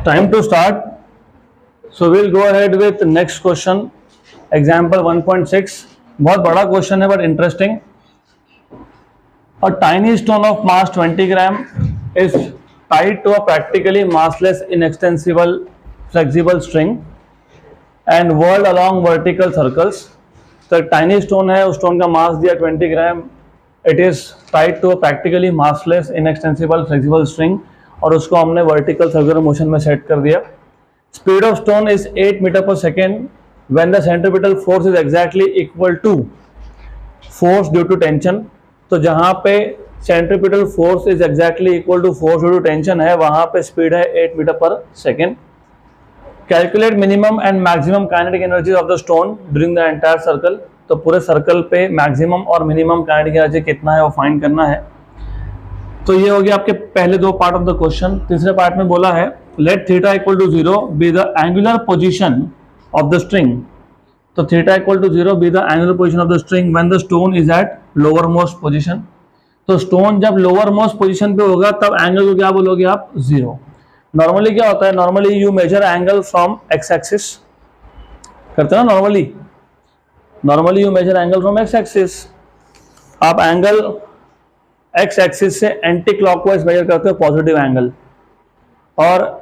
Time to start. So we'll go ahead with next question. Example 1.6. बहुत बड़ा question है but interesting. A tiny stone of mass 20 gram is tied to a practically massless, inextensible, flexible string and whirled along vertical circles. तो एक tiny stone है, उस stone का mass दिया 20 gram. It is tied to a practically massless inextensible flexible string और उसको हमने vertical circular motion में सेट कर दिया. Speed of stone is 8 metre per second when the centripetal force is exactly equal to force due to tension. तो जहां पे centripetal force is exactly equal to force due to tension है, वहां पे speed है 8 metre per second. Calculate minimum and maximum kinetic energy of the stone during the entire circle. तो पूरे circle पे मैक्सिमम और मिनिमम काइनेटिक एनर्जी कितना है वो फाइंड करना है. तो ये हो गया आपके पहले दो पार्ट ऑफ द क्वेश्चन. तीसरे पार्ट में बोला है let theta equal to 0 be the angular position of the string. तो theta equal to 0 be the angular position of the string when the stone is at lower most position. तो stone जब lower most position पे होगा तब angle को क्या बोलोगे आप, 0. नॉर्मली क्या होता है, normally you measure angle from X axis, करते हैं ना normally you measure angle from X axis. आप एंगल एक्स एक्सिस से एंटी क्लॉकवाइज मेजर करते हो पॉजिटिव एंगल. और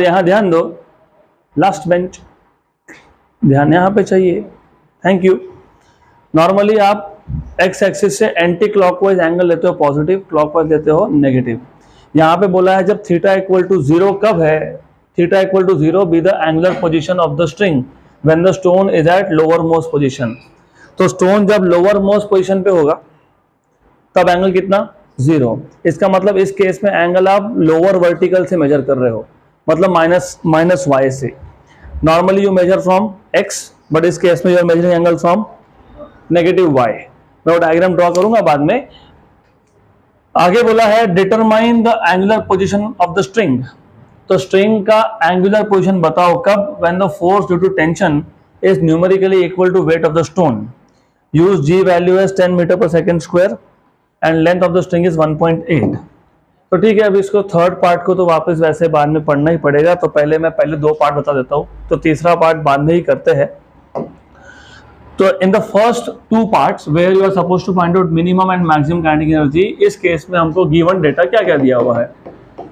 यहां ध्यान दो, लास्ट बेंच ध्यान यहां पे चाहिए. Thank you. नॉर्मली आप एक्स एक्सिस से एंटी क्लॉकवाइज एंगल लेते हो पॉजिटिव, क्लॉकवाइज लेते हो नेगेटिव. यहां पे बोला है जब थीटा इक्वल टू 0 कब है, theta equal to 0 be the angular position of the string when the stone is at lower most position. तो स्टोन जब लोअर मोस्ट पोजीशन पे होगा तब एंगल कितना, 0. इसका मतलब इस केस में एंगल आप लोअर वर्टिकल से मेजर कर रहे हो, मतलब माइनस वाई से. Normally you measure from X but इस केस में you are measuring angle from negative Y. मैं वो डायग्राम ड्रॉ करूंगा बाद में. आगे बोला है determine the angular position of the string. तो स्ट्रिंग का एंगुलर पोजीशन बताओ कब, when the force due to tension is numerically equal to weight of the stone. Use G value as 10 metre per second square and length of the string is 1.8. तो ठीक है, अब इसको third part को तो वापस वैसे बाद में पढ़ना ही पड़ेगा. तो पहले दो पार्ट बता देता हूँ, तो तीसरा पार्ट बाद में ही करते हैं. तो in the first two parts where you are suppose to find out minimum and maximum kinetic energy, इस केस में हमको गिवन डेटा क्या क्या दिया हुआ है.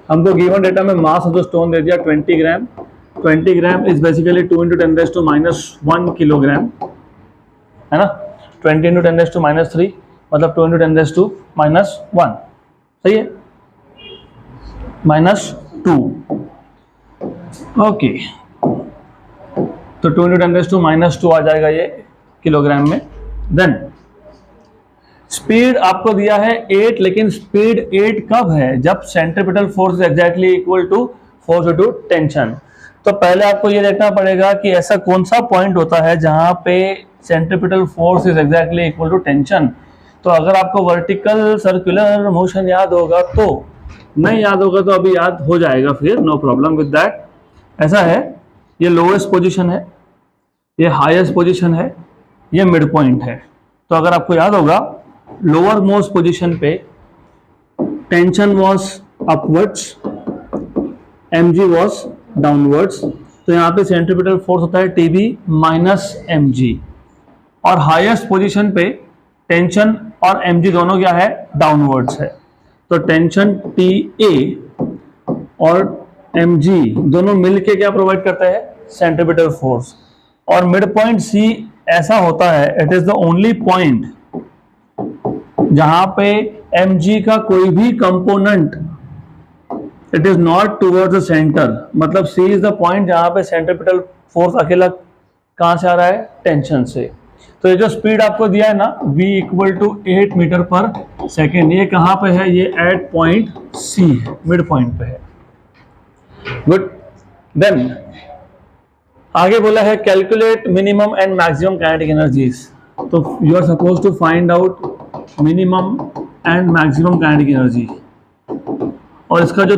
हमको गिवन डेटा में मास ऑफ द स्टोन दे दिया 20 ग्राम. 20 ग्राम इज बेसिकली 2 × 10⁻⁻1 किलोग्राम, है ना. 20 × 10⁻³ मतलब 2 × 10⁻⁻1, सही है, -2. ओके, तो 2 × 10⁻² आ जाएगा ये किलोग्राम में. देन स्पीड आपको दिया है 8, लेकिन स्पीड 8 कब है, जब centripetal force exactly equal to force due to tension. तो पहले आपको ये देखना पड़ेगा कि ऐसा कौन सा पॉइंट होता है जहां पे centripetal force is exactly equal to tension. तो अगर आपको वर्टिकल सर्कुलर मोशन याद होगा तो, नहीं याद होगा तो अभी याद हो जाएगा फिर, नो प्रॉब्लम विद दैट. ऐसा है, ये लोएस्ट पोजिशन है, ये हाईएस्ट पोजिशन है, ये मिड पॉइंट है. तो अगर आपको याद होगा लोअर मोस्ट पोजीशन पे tension was upwards, mg was downwards. तो यहाँ पे सेंट्रीपिटल फोर्स होता है tb माइनस mg. और हाईएस्ट पोजीशन पे टेंशन और mg दोनों क्या है, डाउनवर्ड्स है. तो टेंशन ta और mg दोनों मिलके क्या प्रोवाइड करता है, सेंट्रीपिटल फोर्स. और मिड पॉइंट c ऐसा होता है, it is the only point जहां पे mg का कोई भी component it is not towards the centre. मतलब c इज द पॉइंट जहां पे सेंट्रीपिटल फोर्स अकेला कहां से आ रहा है, टेंशन से. तो ये जो स्पीड आपको दिया है ना v = 8 मीटर पर सेकेंड, ये कहां पे है, ये एट पॉइंट c है, मिड पॉइंट पे है. गुड. देन आगे बोला है calculate minimum and maximum kinetic energies. तो you are suppose to find out minimum and maximum kinetic energy. और इसका जो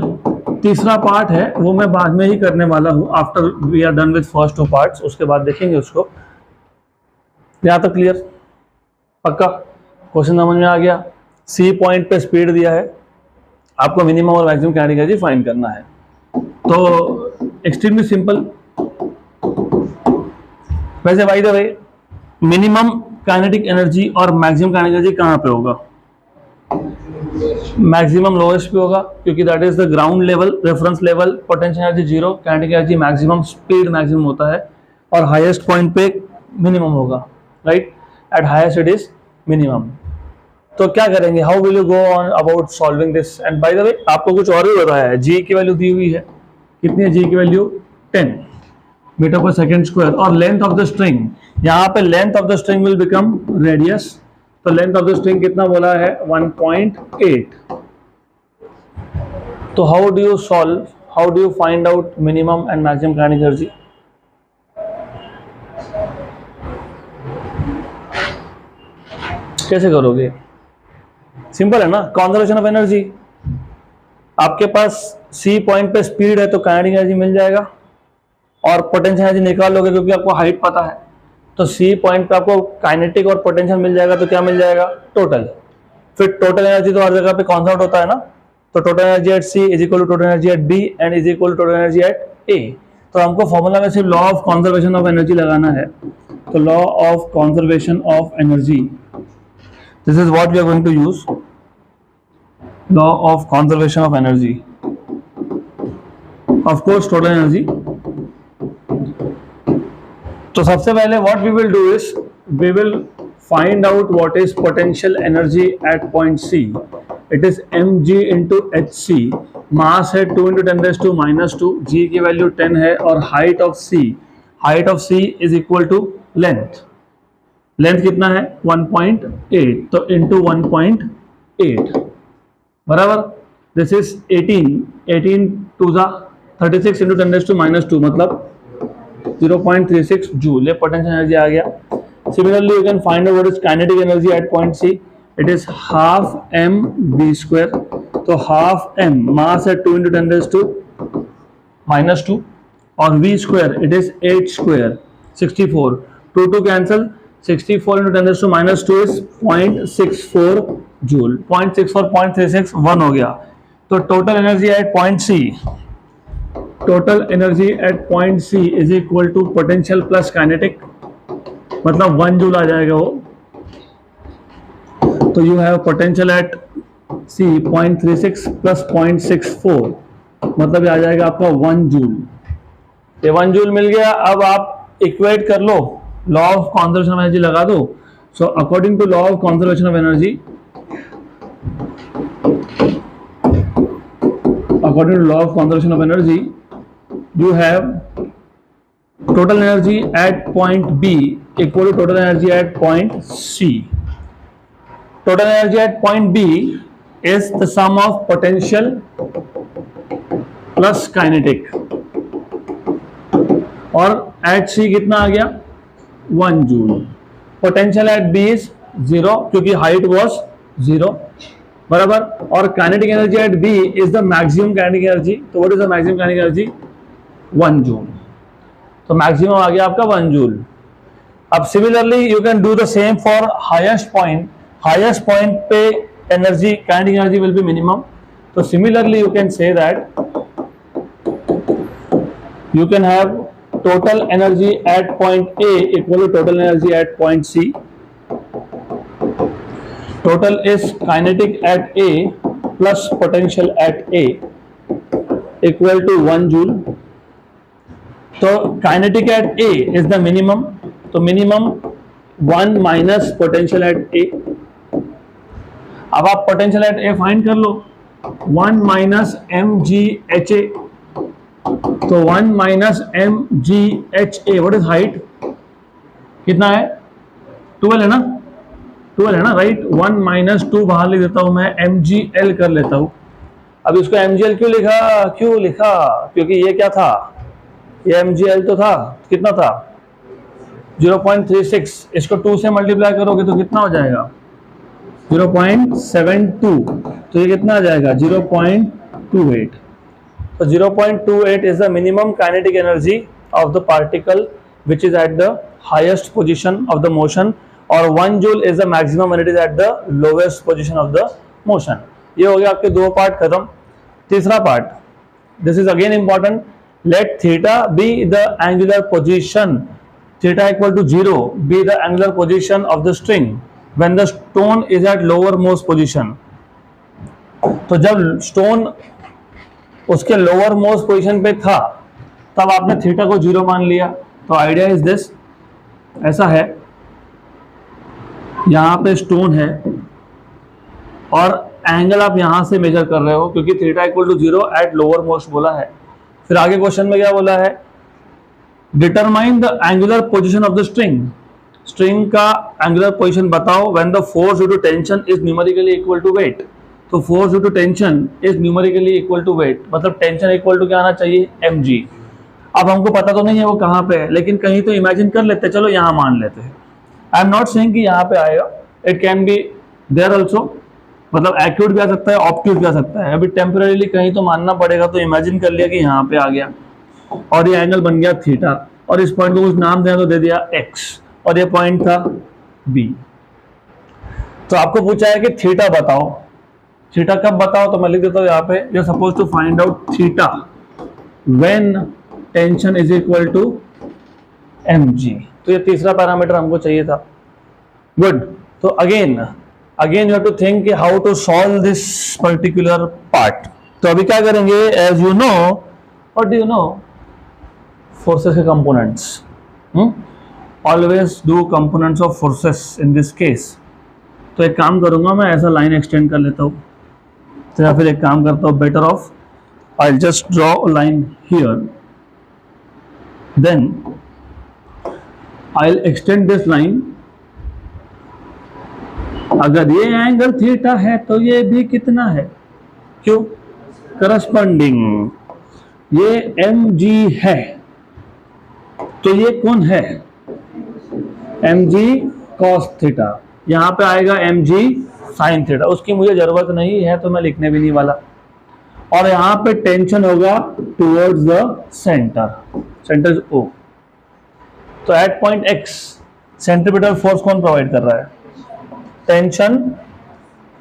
तीसरा पार्ट है वो मैं बाद में ही करने वाला हूँ, after we are done with first 2 parts. उसके बाद देखेंगे उसको. यहाँ तक क्लियर, पक्का क्वेश्चन समझ में आ गया. सी पॉइंट पे स्पीड दिया है, आपको मिनिमम और मैक्सिमम काइनेटिक एनर्जी फाइंड करना है। तो एक्सट्रीमली सिंपल। वैसे by the way minimum kinetic energy और मैक्सिमम काइनेटिक एनर्जी कहाँ पे होगा? मैक्सिमम लोएस्ट पे होगा, क्योंकि that is the ground level, reference level, potential energy zero, kinetic energy maximum, speed maximum होता है, और हाईएस्ट पॉइंट पे मिनिमम होगा, right? Eight highest it is minimum. तो क्या करेंगे? How will you go on about solving this? And by the way आपको कुछ और भी बताया है। जी की वैल्यू दी हुई है, कितनी है जी की value? 10 metre per second square. और लेंथ ऑफ द स्ट्रिंग, यहाँ पे length of the string will become radius. तो लेंथ ऑफ द स्ट्रिंग कितना बोला है? 1.8। तो how do you solve, how do you find out minimum and maximum kinetic energy? कैसे करोगे? सिंपल है ना, कंजर्वेशन ऑफ एनर्जी। आपके पास सी पॉइंट पे स्पीड है तो काइनेटिक एनर्जी मिल जाएगा, और पोटेंशियल एनर्जी निकाल लोगे क्योंकि आपको हाइट पता है। तो सी पॉइंट पे आपको काइनेटिक और पोटेंशियल मिल जाएगा, तो क्या मिल जाएगा? टोटल। फिर टोटल एनर्जी तो हर जगह पे कॉन्स्टेंट होता है ना, तो total energy at C is equal to total energy at B and is equal to total energy at A. तो हमको फॉर्मूला में सिर्फ law of conservation of energy लगाना है। तो law of conservation of energy, this is what we are going to use, law of conservation of energy, of course total energy. तो सबसे पहले what we will do is we will find out what is potential energy at point C. It is mg into hc. मास है 2 into 10 raised to -2, g की value 10 है, और height of c is equal to length. Length कितना है? 1.8, तो into 1.8 बराबर, this is 18 to ज़ा 36 into 10 raised to -2, मतलब 0.36 जूल। ये पोटेंशियल एनर्जी आ गया। Similarly you can find out what is kinetic energy at point C. It is half M V square. तो हाफ एम मास है 2 into 10 raised to -2, और V square it is 8 square 64। 2 cancel, 64 into 10 raised to -2 is 0.64 joule. 0.64 0.36 1 हो गया। तो total energy at point C, total energy at point C is equal to potential plus kinetic, मतलब 1 joule आ जाएगा वो। तो you have potential at C 0.36 plus 0.64, मतलब ये आ जाएगा आपका 1 जूल। ये 1 जूल मिल गया। अब आप इक्वेट कर लो, law of conservation of energy लगा दो। So according to law of conservation of energy, according to law of conservation of energy, you have total energy at point B equal to total energy at point C. Total energy at point B is the sum of potential plus kinetic, और at C कितना आ गया? 1 joule. Potential at B is 0 क्योंकि height was 0 बराबर, और kinetic energy at B is the maximum kinetic energy. तो what is the maximum kinetic energy? 1 joule. तो maximum आ गया आपका 1 जूल। अब similarly you can do the same for highest point. Highest point पे energy, kinetic energy will be minimum. तो similarly you can say that you can have total energy at point A equal to total energy at point C. Total is kinetic at A plus potential at A equal to 1 joule. तो kinetic at A is the minimum. तो minimum 1 minus potential at A. अब आप potential at A find कर लो। 1 minus mgha. तो 1 minus mgha. What is height? कितना है? 12 है ना? 12 है ना, राइट। 1 minus 2 बाहर लिख देता हूं मैं, mgl कर लेता हूं। अब इसको mgl क्यों लिखा? क्योंकि ये क्या था? ये mgl तो था, कितना था? 0.36। इसको 2 से मल्टीप्लाई करोगे तो कितना हो जाएगा? 0.72। तो ये कितना आ जाएगा? 0.28। तो 0.28 is the minimum kinetic energy of the particle which is at the highest position of the motion, और 1 joule is the maximum when it is at the lowest position of the motion. ये हो गया आपके दो part खत्म। तीसरा part, this is again important, let theta be the angular position, theta equal to 0 be the angular position of the string when the stone is at lower most position. तो जब stone उसके lower most position पे था तब आपने theta को 0 मान लिया। तो आइडिया इज दिस, ऐसा है, यहां पे स्टोन है और एंगल आप यहां से मेजर कर रहे हो क्योंकि theta equal to 0 at lower most बोला है। फिर आगे क्वेश्चन में क्या बोला है, determine the angular position of the string, string का एंगुलर पोजीशन बताओ when the force due to tension is numerically equal to weight. तो force due to tension is numerically equal to weight, मतलब tension equal to क्या आना चाहिए, mg। अब हमको पता तो नहीं है वो कहाँ पे है, लेकिन कहीं तो इमेजिन कर लेते हैं, चलो यहाँ मान लेते हैं। आई एम नॉट सेइंग कि यहाँ पे आएगा, it can be there also, मतलब एक्यूट भी आ सकता है, ऑब्ट्यूज भी आ सकता है। अभी टेम्परेरीली कहीं तो मानना पड़ेगा, तो इमेजिन कर लिया कि यहाँ पे आ गया और ये एंगल बन गया थीटा, और इस पॉइंट को कुछ नाम देना तो दे दिया x, और ये पॉइंट था b। तो आपको पूछा है कि थीटा बताओ, थीटा कब बताओ, तो मैं लिख देता हूँ यहाँ पे, you are suppose to find out theta when tension is equal to mg। तो ये तीसरा पैरामीटर हमको चाहिए था। गुड। तो again you have to think how to solve this particular part. तो अभी क्या करेंगे, as you know, what do you know, forces के components, always do components of forces in this case. तो एक काम करूंगा मैं, ऐसा लाइन एक्सटेंड कर लेता हूँ, तो या फिर एक काम करता हूँ, better off I just draw a line here, then I'll extend this line। अगर ये एंगल थीटा है तो ये भी कितना है, क्यों, करस्पॉन्डिंग, ये mg है तो ये कौन है, mg cos थीटा, यहां पे आएगा mg sin थीटा, उसकी मुझे जरूरत नहीं है तो मैं लिखने भी नहीं वाला। और यहां पे टेंशन होगा towards the centre, centre O। तो at point x centripetal force कौन प्रोवाइड कर रहा है,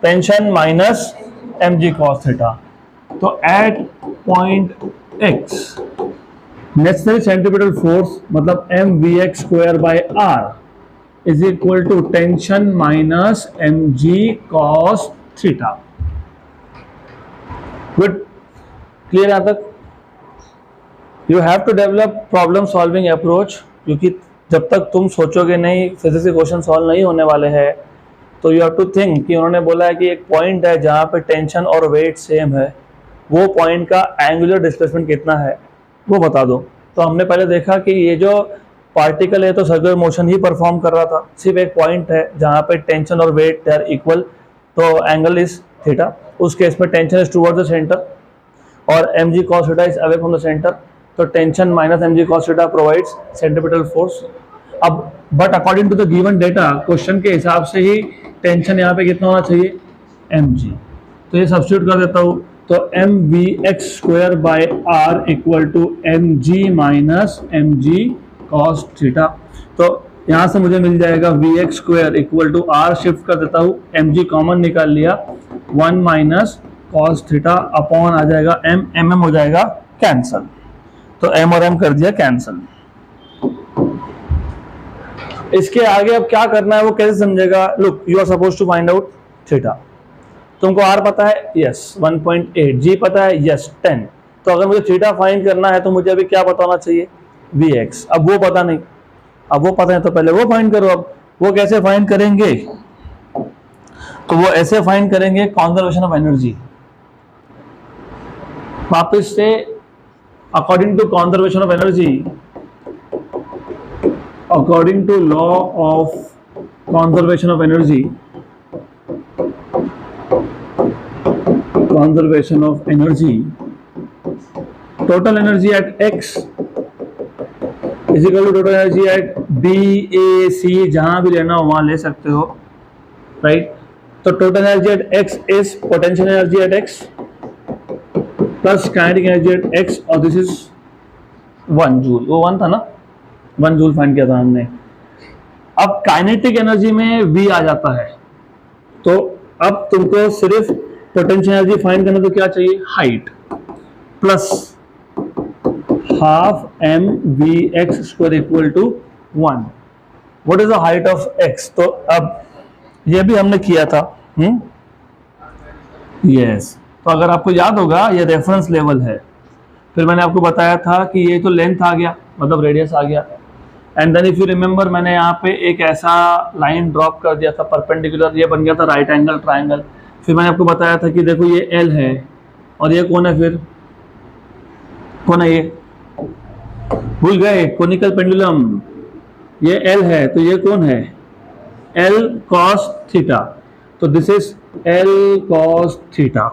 tension minus mg cos theta. तो at point x necessary centripetal force मतलब mvx square by r is equal to tension minus mg cos theta. Good, clear यहां तक। You have to develop problem solving approach, क्योंकि जब तक तुम सोचोगे नहीं फिजिक्स के क्वेश्चन सॉल्व नहीं होने वाले हैं। तो यू हैव टू थिंक कि उन्होंने बोला है कि एक पॉइंट है जहाँ पे टेंशन और वेट सेम है, वो पॉइंट का एंगुलर डिस्प्लेसमेंट कितना है वो बता दो। तो हमने पहले देखा कि ये जो पार्टिकल है तो सर्कुलर मोशन ही परफॉर्म कर रहा था, सिर्फ एक पॉइंट है जहाँ पे टेंशन और वेट दे आर इक्वल, तो एंगल इज थीटा। उस केस में tension is towards the centre और mg cos theta is away from the centre. तो tension minus mg cos theta provides centripetal force. अब but according to the given data, question के हिसाब से ही tension यहाँ पे कितना होना चाहिए, mg। तो ये सब्स्टिट्यूट कर देता हूँ, तो mvx square by r equal to mg minus mg cos theta. तो यहाँ से मुझे मिल जाएगा vx square equal to r, shift कर देता हूँ, mg कॉमन निकाल लिया, 1 माइनस cos थीटा अपॉन आ जाएगा m हो जाएगा कैंसल। तो m और m कर दिया कैंसल। इसके आगे अब क्या करना है वो कैसे समझेगा। Look, you are suppose to find out theta. तुमको r पता है, यस 1.8, g पता है, यस 10। तो अगर मुझे थीटा फाइंड करना है तो मुझे अभी क्या पता होना चाहिए, vx। अब वो पता नहीं, अब वो पता है तो पहले वो फाइंड करो। अब वो कैसे फाइंड करेंगे, तो वो ऐसे फाइंड करेंगे, कंजर्वेशन ऑफ एनर्जी। वापस से according to conservation of energy, according to law of conservation of energy, conservation of energy, total energy at x is equal to total energy at B, A, C, जहां भी लेना हो वहां ले सकते हो, राइट। तो total energy at x is potential energy at x plus kinetic energy at x, और दिस इज 1 जूल। वो 1 था ना, 1 जूल फाइंड किया था हमने। अब काइनेटिक एनर्जी में V आ जाता है, तो अब तुमको सिर्फ पोटेंशियल एनर्जी फाइंड करना तो क्या चाहिए, height plus half M V X square equal to 1। What is the height of X? तो अब ये भी हमने किया था। यस, तो अगर आपको याद होगा ये रेफरेंस लेवल है। फिर मैंने आपको बताया था कि ये तो लेंथ आ गया, मतलब रेडियस आ गया। And then if you remember, मैंने यहाँ पे एक ऐसा लाइन ड्रॉप कर दिया था परपेंडिकुलर, ये बन गया था राइट एंगल ट्राइंगल। फिर मैंने आपको बताया था कि देखो ये एल है और ये कौन है, फिर कौन है, ये भूल गए, कोनिकल पेंडुलम। ये एल है तो ये कौन है, एल कॉस थीटा। तो this is L cos theta.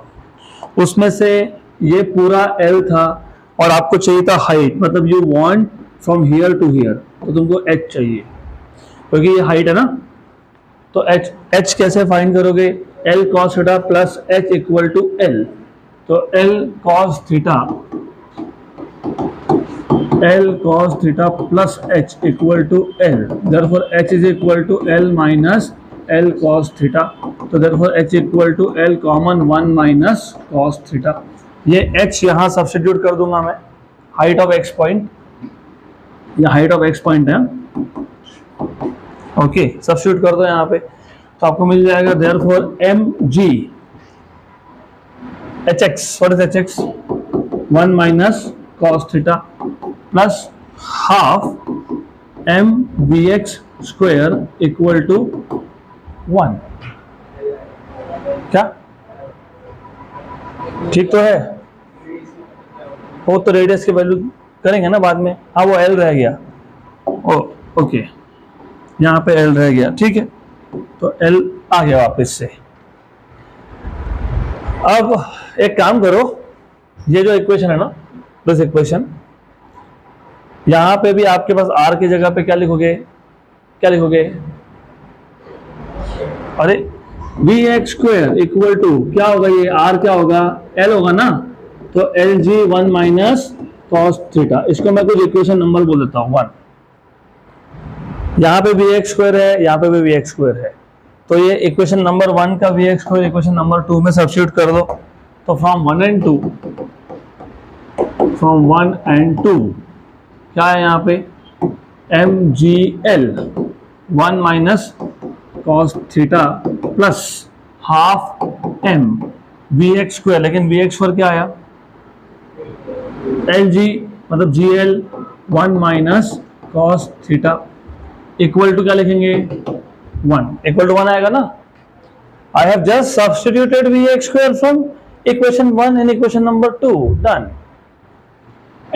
उसमें से ये पूरा एल था और आपको चाहिए था हाइट, मतलब you want from here to here, तो तुमको एच चाहिए क्योंकि ये हाइट है ना। तो एच कैसे फाइंड करोगे, L cos theta plus H equal to L. तो L cos theta plus H equal to L, therefore H is equal to L minus L cos theta. तो therefore H equal to L common 1 minus cos theta. ये H यहाँ substitute कर दूंगा मैं, height of X point, ये height of X point है। Okay, substitute कर दो यहाँ पे तो आपको मिल जाएगा therefore M G H X, what is H X, 1 minus cos theta plus half M V X square equal to 1। क्या ठीक तो है? वो तो रेडियस की वैल्यू करेंगे ना बाद में। हाँ, वो एल रह गया, ओके, यहाँ पे एल रह गया, ठीक है। तो एल आ गया वापस से। अब एक काम करो, ये जो इक्वेशन है ना, दिस इक्वेशन, यहाँ पे भी आपके पास आर की जगह पे क्या लिखोगे, अरे V X square equal to क्या होगा, ये आर क्या होगा, एल होगा ना। तो L G 1 minus cos theta, इसको मैं कुछ इक्वेशन नंबर बोल देता हूँ 1। यहाँ पे वी एक्स स्क्वायर है, यहाँ पे भी वी एक्स स्क्वायर है, तो ये इक्वेशन नंबर 1 का V X square equation number 2 में सब्स्टिट्यूट कर दो। तो फ्रॉम 1 एंड 2 क्या है यहाँ पे, M G L 1 minus cos theta plus half M V X square, लेकिन वी एक्स स्क्वायर क्या आया, एल जी मतलब G L 1 minus cos theta equal to क्या लिखेंगे, 1, इक्वल टू 1 आएगा ना। I have just substituted V X square from equation 1 in equation number 2, done.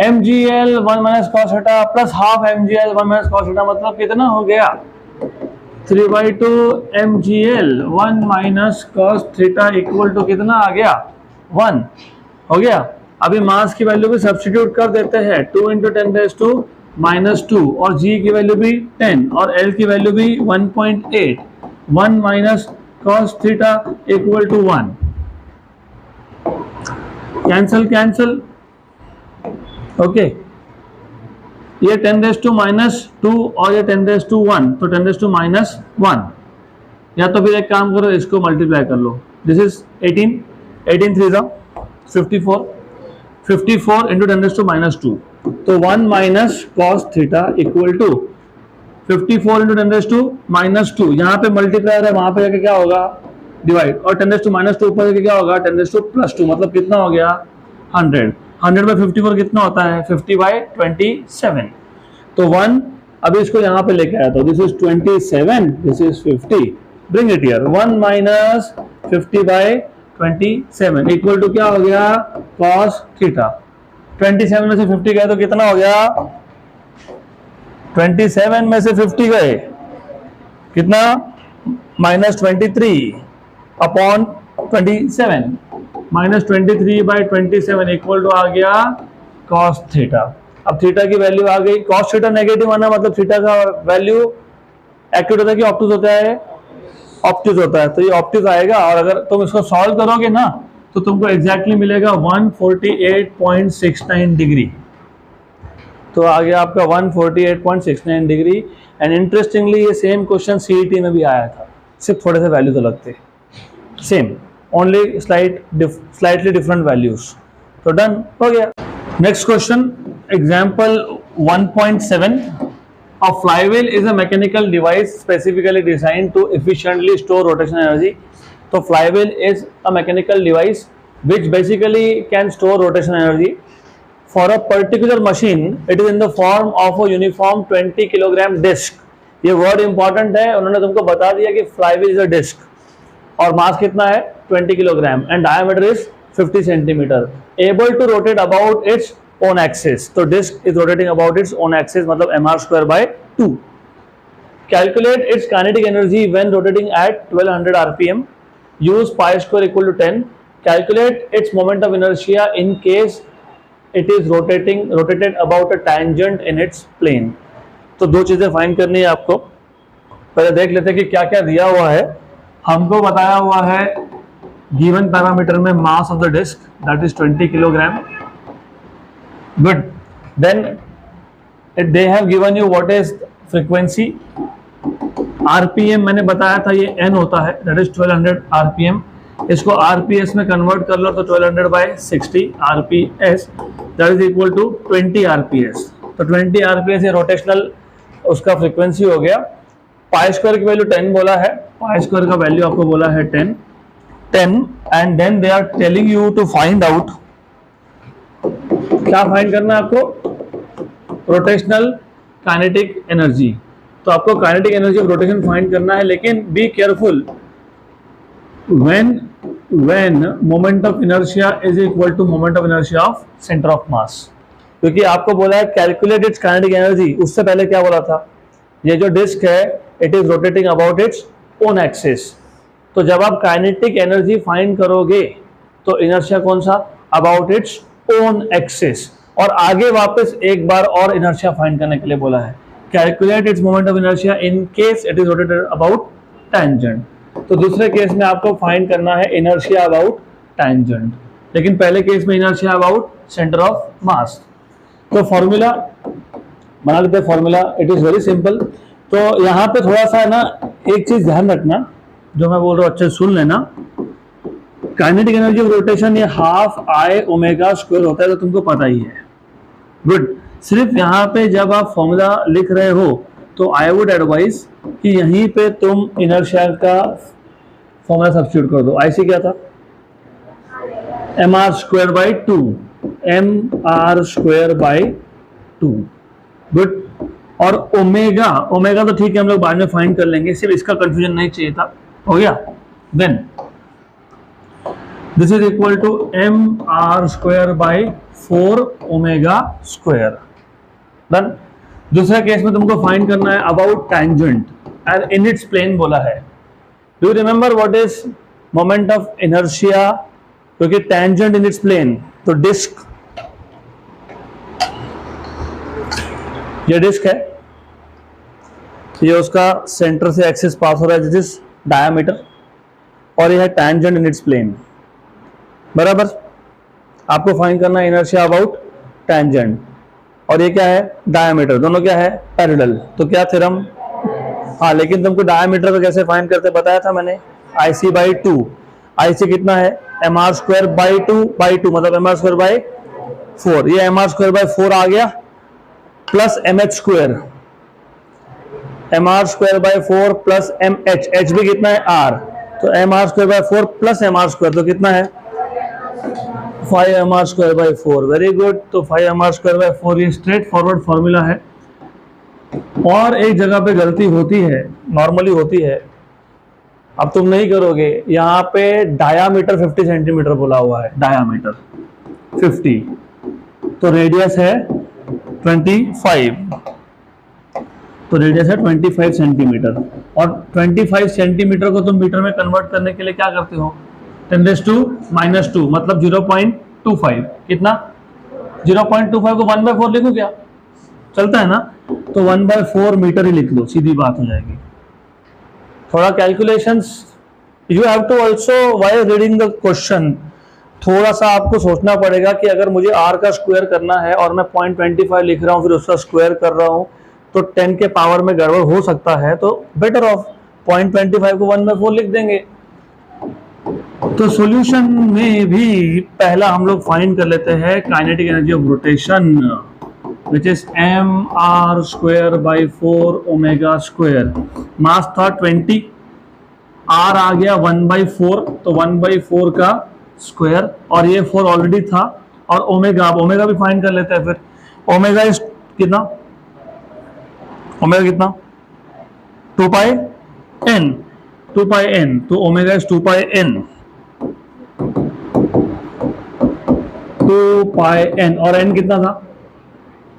mgl 1 minus cos theta plus half mgl 1 minus cos theta, मतलब कितना हो गया, 3/2 mgl 1 minus cos theta equal to कितना आ गया, 1 हो गया। अभी मास की वैल्यू भी सब्स्टिट्यूट कर देते हैं, 2 इंटू 10⁻⁻², और g की वैल्यू भी 10 और l की वैल्यू भी 1.8, 1 minus cos theta equal to 1, cancel, okay. ये 10⁻² और ये 10⁻1, तो 10⁻⁻1, या तो फिर एक काम करो, इसको मल्टीप्लाई कर लो। दिस इज 18 3 54 इंटू 10⁻², तो 1 minus cos theta equal to 54 into 10⁻², यहाँ पे मल्टीप्लायर है, वहां पे जाके क्या होगा, डिवाइड, और 10⁻² ऊपर जाके क्या होगा, 10⁻+2, मतलब कितना हो गया, 100 100 बाई 54 कितना होता है, 50/27। तो 1 अभी इसको यहाँ पे लेके आया था, this is 27, this is 50, bring it here, 1 minus 50/27 equal to क्या हो गया, कॉस थीटा। 27 में से 50 गए तो कितना हो गया, 27 में से 50 गए कितना, -23 अपॉन 27, -23/27 इक्वल टू आ गया cos थीटा। अब थीटा की वैल्यू आ गई, cos थीटा नेगेटिव आना मतलब थीटा का वैल्यू एक्यूट होता है कि ऑब्टूज होता है, ऑब्टूज होता है, तो ये ऑब्टूज आएगा। और अगर तुम इसको सॉल्व करोगे ना तो तुमको एग्जैक्टली मिलेगा 148.69 डिग्री। तो आ गया आपका 148.69 डिग्री। एंड इंटरेस्टिंगली ये सेम क्वेश्चन सीईटी में भी आया था, सिर्फ थोड़े से वैल्यूज अलग थे, same only slightly different values. तो डन हो गया। Next question, example 1.7, a flywheel is a mechanical device specifically designed to efficiently store rotational energy. So flywheel is a mechanical device which basically can store rotational energy. For a particular machine, it is in the form of a uniform 20 kilogram disc. ये word important है, उन्होंने तुमको बता दिया कि flywheel is a disc और मास कितना है 20 kilogram and diameter is 50 centimetre, able to rotate about its own axis. So disk is rotating about its own axis, मतलब mr square by 2. Calculate its kinetic energy when rotating at 1200 rpm. Use pi square equal to 10. Calculate its moment of inertia in case it is rotated about a tangent in its plane. तो दो चीजें find करनी है आपको। पहले देख लेते हैं कि क्या क्या दिया हुआ है। हमको बताया हुआ है गिवन पैरामीटर में mass of the disc that is 20 kilogram. Good. Then they have given you what is frequency. RPM मैंने बताया था ये N होता है, that is 1200 RPM. इसको RPS में कन्वर्ट कर लो तो 1200 by 60 RPS that is equal to 20 RPS. तो 20 RPS ये रोटेशनल उसका फ्रीक्वेंसी हो गया। पाई स्क्वायर की वैल्यू 10 बोला है, पाई स्क्वायर का वैल्यू आपको बोला है 10 and then they are telling you to find out, क्या फाइंड करना है आपको, रोटेशनल काइनेटिक एनर्जी। तो आपको kinetic energy of rotation find करना है, लेकिन be careful, when moment of inertia is equal to moment of inertia of centre of mass. क्योंकि आपको बोला है कैलकुलेट इट्स काइनेटिक एनर्जी, उससे पहले क्या बोला था, ये जो डिस्क है it is rotating about its own axis. तो जब आप काइनेटिक एनर्जी फाइंड करोगे तो इनर्शिया कौन सा, अबाउट इट्स ओन एक्सिस, और आगे वापस एक बार और इनर्शिया फाइंड करने के लिए बोला है, calculate its moment of inertia in case it is rotated about tangent. तो दूसरे केस में आपको फाइंड करना है इनर्शिया अबाउट टेंजेंट, लेकिन पहले केस में इनर्शिया अबाउट सेंटर ऑफ मास। तो फॉर्मूला बना लेते हैं, formula it is very simple. तो यहाँ पे थोड़ा सा है ना, एक चीज ध्यान रखना, जो मैं बोल रहा हूँ अच्छे सुन लेना। काइनेटिक एनर्जी ऑफ रोटेशन ये हाफ आई ओमेगा स्क्वायर होता है, तो तुमको पता ही है। गुड। सिर्फ यहाँ पे जब आप फॉर्मूला लिख रहे हो तो आई वुड एडवाइज कि यहीं पे तुम इनर्शिया का फॉर्मूला सब्स्टिट्यूट कर दो। आईसी क्या था, M R square by 2, M R square by 2। Good. और ओमेगा, ओमेगा तो ठीक है हम लोग बाद में फाइंड कर लेंगे, सिर्फ इसका कंफ्यूजन नहीं चाहिए था। हो गया। Then this is equal to M R square by 4 omega square. Done. दूसरा केस में तुमको फाइंड करना है about tangent and in its plane बोला है। Do you remember what is moment of inertia, क्योंकि टैंजेंट इन इट्स प्लेन, तो disc, ये डिस्क है, ये उसका सेंटर से एक्सिस पास हो रहा है जिस डायामीटर, और ये है टैंजेंट इन इट्स प्लेन। बराबर। आपको फाइंड करना है इनर्शिया अबाउट टैंजेंट, और ये क्या है, डायामीटर, दोनों क्या है, पैरेलल। तो क्या थ्योरम, हाँ, लेकिन तुमको डायामीटर को कैसे फाइंड करते बताया था मैंने, IC बाई 2। IC कितना है, एम आर स्क्वायर बाई 2 मतलब एम आर स्क्वायर बाई 4। ये एम आर स्क्वायर बाई 4 आ गया, plus M H square, M R square by 4 plus M H, H भी कितना है, आर, तो M R square by 4 plus M R square, तो कितना है 5 M R square by 4। Very good. तो 5 एम आर स्क्वायर बाई 4 ये straight forward formula है। और एक जगह पे गलती होती है, नॉर्मली होती है, अब तुम नहीं करोगे, यहाँ पे डायामीटर 50 सेंटीमीटर बोला हुआ है, डायामीटर 50, तो रेडियस है 25, तो रेडियस है 25 सेंटीमीटर, और 25 सेंटीमीटर को तुम मीटर में कन्वर्ट करने के लिए क्या करते हो, 10⁻⁻², मतलब 0.25, कितना, 0.25 को 1/4 लिखो क्या, चलता है ना, तो 1/4 मीटर ही लिख लो, सीधी बात हो जाएगी। थोड़ा calculations you have to also while reading the question, थोड़ा सा आपको सोचना पड़ेगा कि अगर मुझे r का स्क्वायर करना है और मैं 0.25 लिख रहा हूँ फिर उसका स्क्वायर कर रहा हूँ तो 10 के पावर में गड़बड़ हो सकता है, तो बेटर ऑफ 0.25 को 1/4 लिख देंगे। तो सॉल्यूशन में भी पहला हम लोग फाइंड कर लेते हैं kinetic energy of rotation, which is mr² by 4 omega square. Mass था 20, r आ गया 1/4, तो 1/4 का स्क्वायर, और ये 4 ऑलरेडी था, और ओमेगा, अब ओमेगा भी फाइंड कर लेते हैं फिर। ओमेगा इज कितना, ओमेगा कितना 2 पाई n, 2 पाई n, तो omega is 2 pi n, 2 pi n, और n कितना था,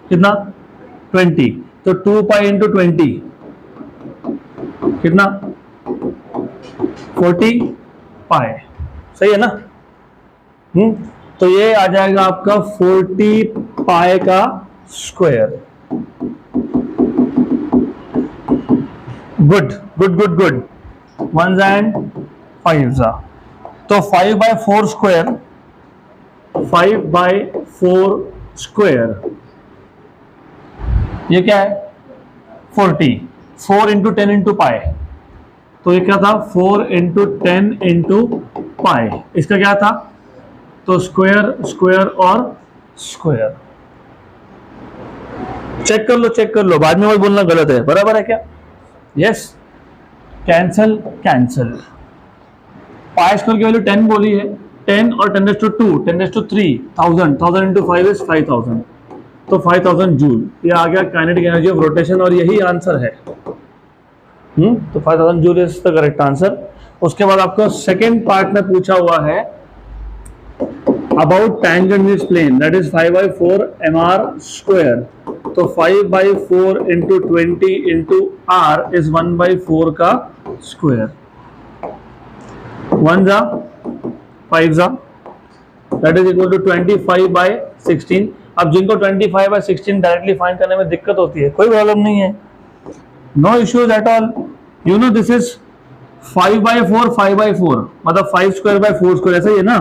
कितना 20, तो 2 पाई इंटू 20 कितना 40 पाई, सही है ना। तो ये आ जाएगा आपका 40 पाई का square. Good good good good, 1 and 5, तो 5/4 स्क्वायर, 5/4 स्क्वायर ये क्या है 40, 4 इंटू 10 इंटू पाई, तो ये क्या था 4 इंटू 10 इंटू पाई, इसका क्या था, तो स्क्वायर स्क्वायर और स्क्वायर। चेक कर लो, चेक कर लो, बाद में और बोलना गलत है, बराबर है क्या, yes. Cancel cancel, pi square की वैल्यू 10 बोली है, 10 और 10⁻², 10⁻³ 1000, 1000 इंटू 5 इज 5000, तो 5000 जूल, ये आ गया काइनेटिक एनर्जी ऑफ रोटेशन, और यही आंसर है। तो 5000 joule is the correct answer. उसके बाद आपको सेकेंड पार्ट में पूछा हुआ है about tangent this plane, that is 5/4 mr², तो 5/4 इंटू 20 इंटू r इज 1/4 का स्क्वायर, 1 जा 5 जा, दैट इज इक्वल टू 25/16। अब जिनको 25/16 डायरेक्टली फाइंड करने में दिक्कत होती है, कोई प्रॉब्लम नहीं है, no issues at all. You know this is 5/4 5/4, मतलब 5²/4 स्क्वायर, ऐसा ही है ना।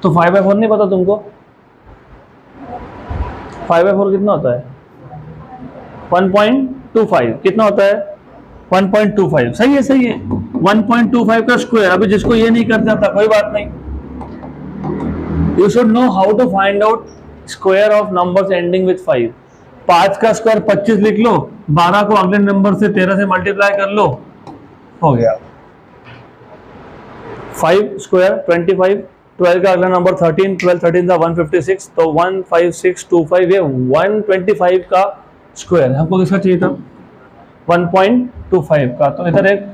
तो 5/4 नहीं पता तुमको, 5/4 कितना होता है 1.25, कितना होता है 1.25, सही है सही है, 1.25 का स्क्वायर। अभी जिसको ये नहीं करता था कोई बात नहीं, you should know how to find out square of numbers ending with 5। 5 का स्क्वायर 25 लिख लो, 12 को अगले नंबर से 13 से मल्टीप्लाई कर लो, हो गया 5 स्क्वायर 25, 12 का अगला नंबर 13, 12 13 था 156, तो 15625, ये 125 का स्क्वायर, हमको किसका चाहिए था 1.25 का, तो इधर एक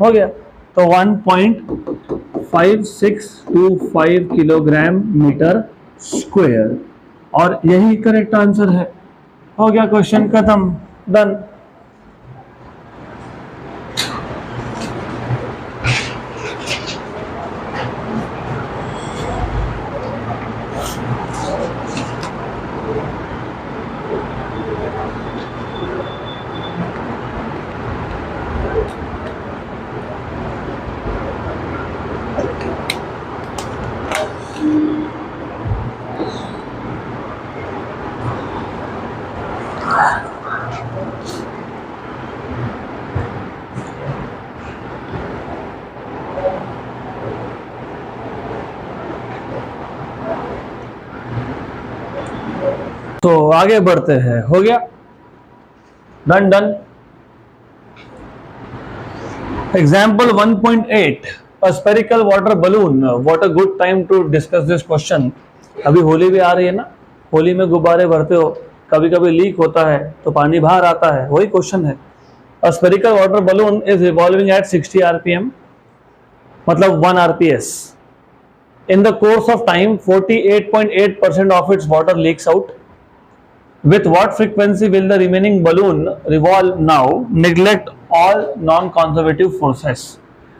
हो गया, तो 1.5625 किलोग्राम मीटर स्क्वायर, और यही करेक्ट आंसर है। हो गया क्वेश्चन खत्म, डन। तो आगे बढ़ते हैं, हो गया, done done. Example 1.8, a spherical water balloon, what a good time to discuss this question। अभी होली भी आ रही है ना, होली में गुब्बारे भरते हो, कभी कभी लीक होता है तो पानी बाहर आता है, वही क्वेश्चन है। A spherical water balloon is revolving at 60 rpm, मतलब 1 rps। In the course of time 48.8% of its water leaks out। With what frequency will the remaining balloon revolve now? Neglect all non-conservative forces।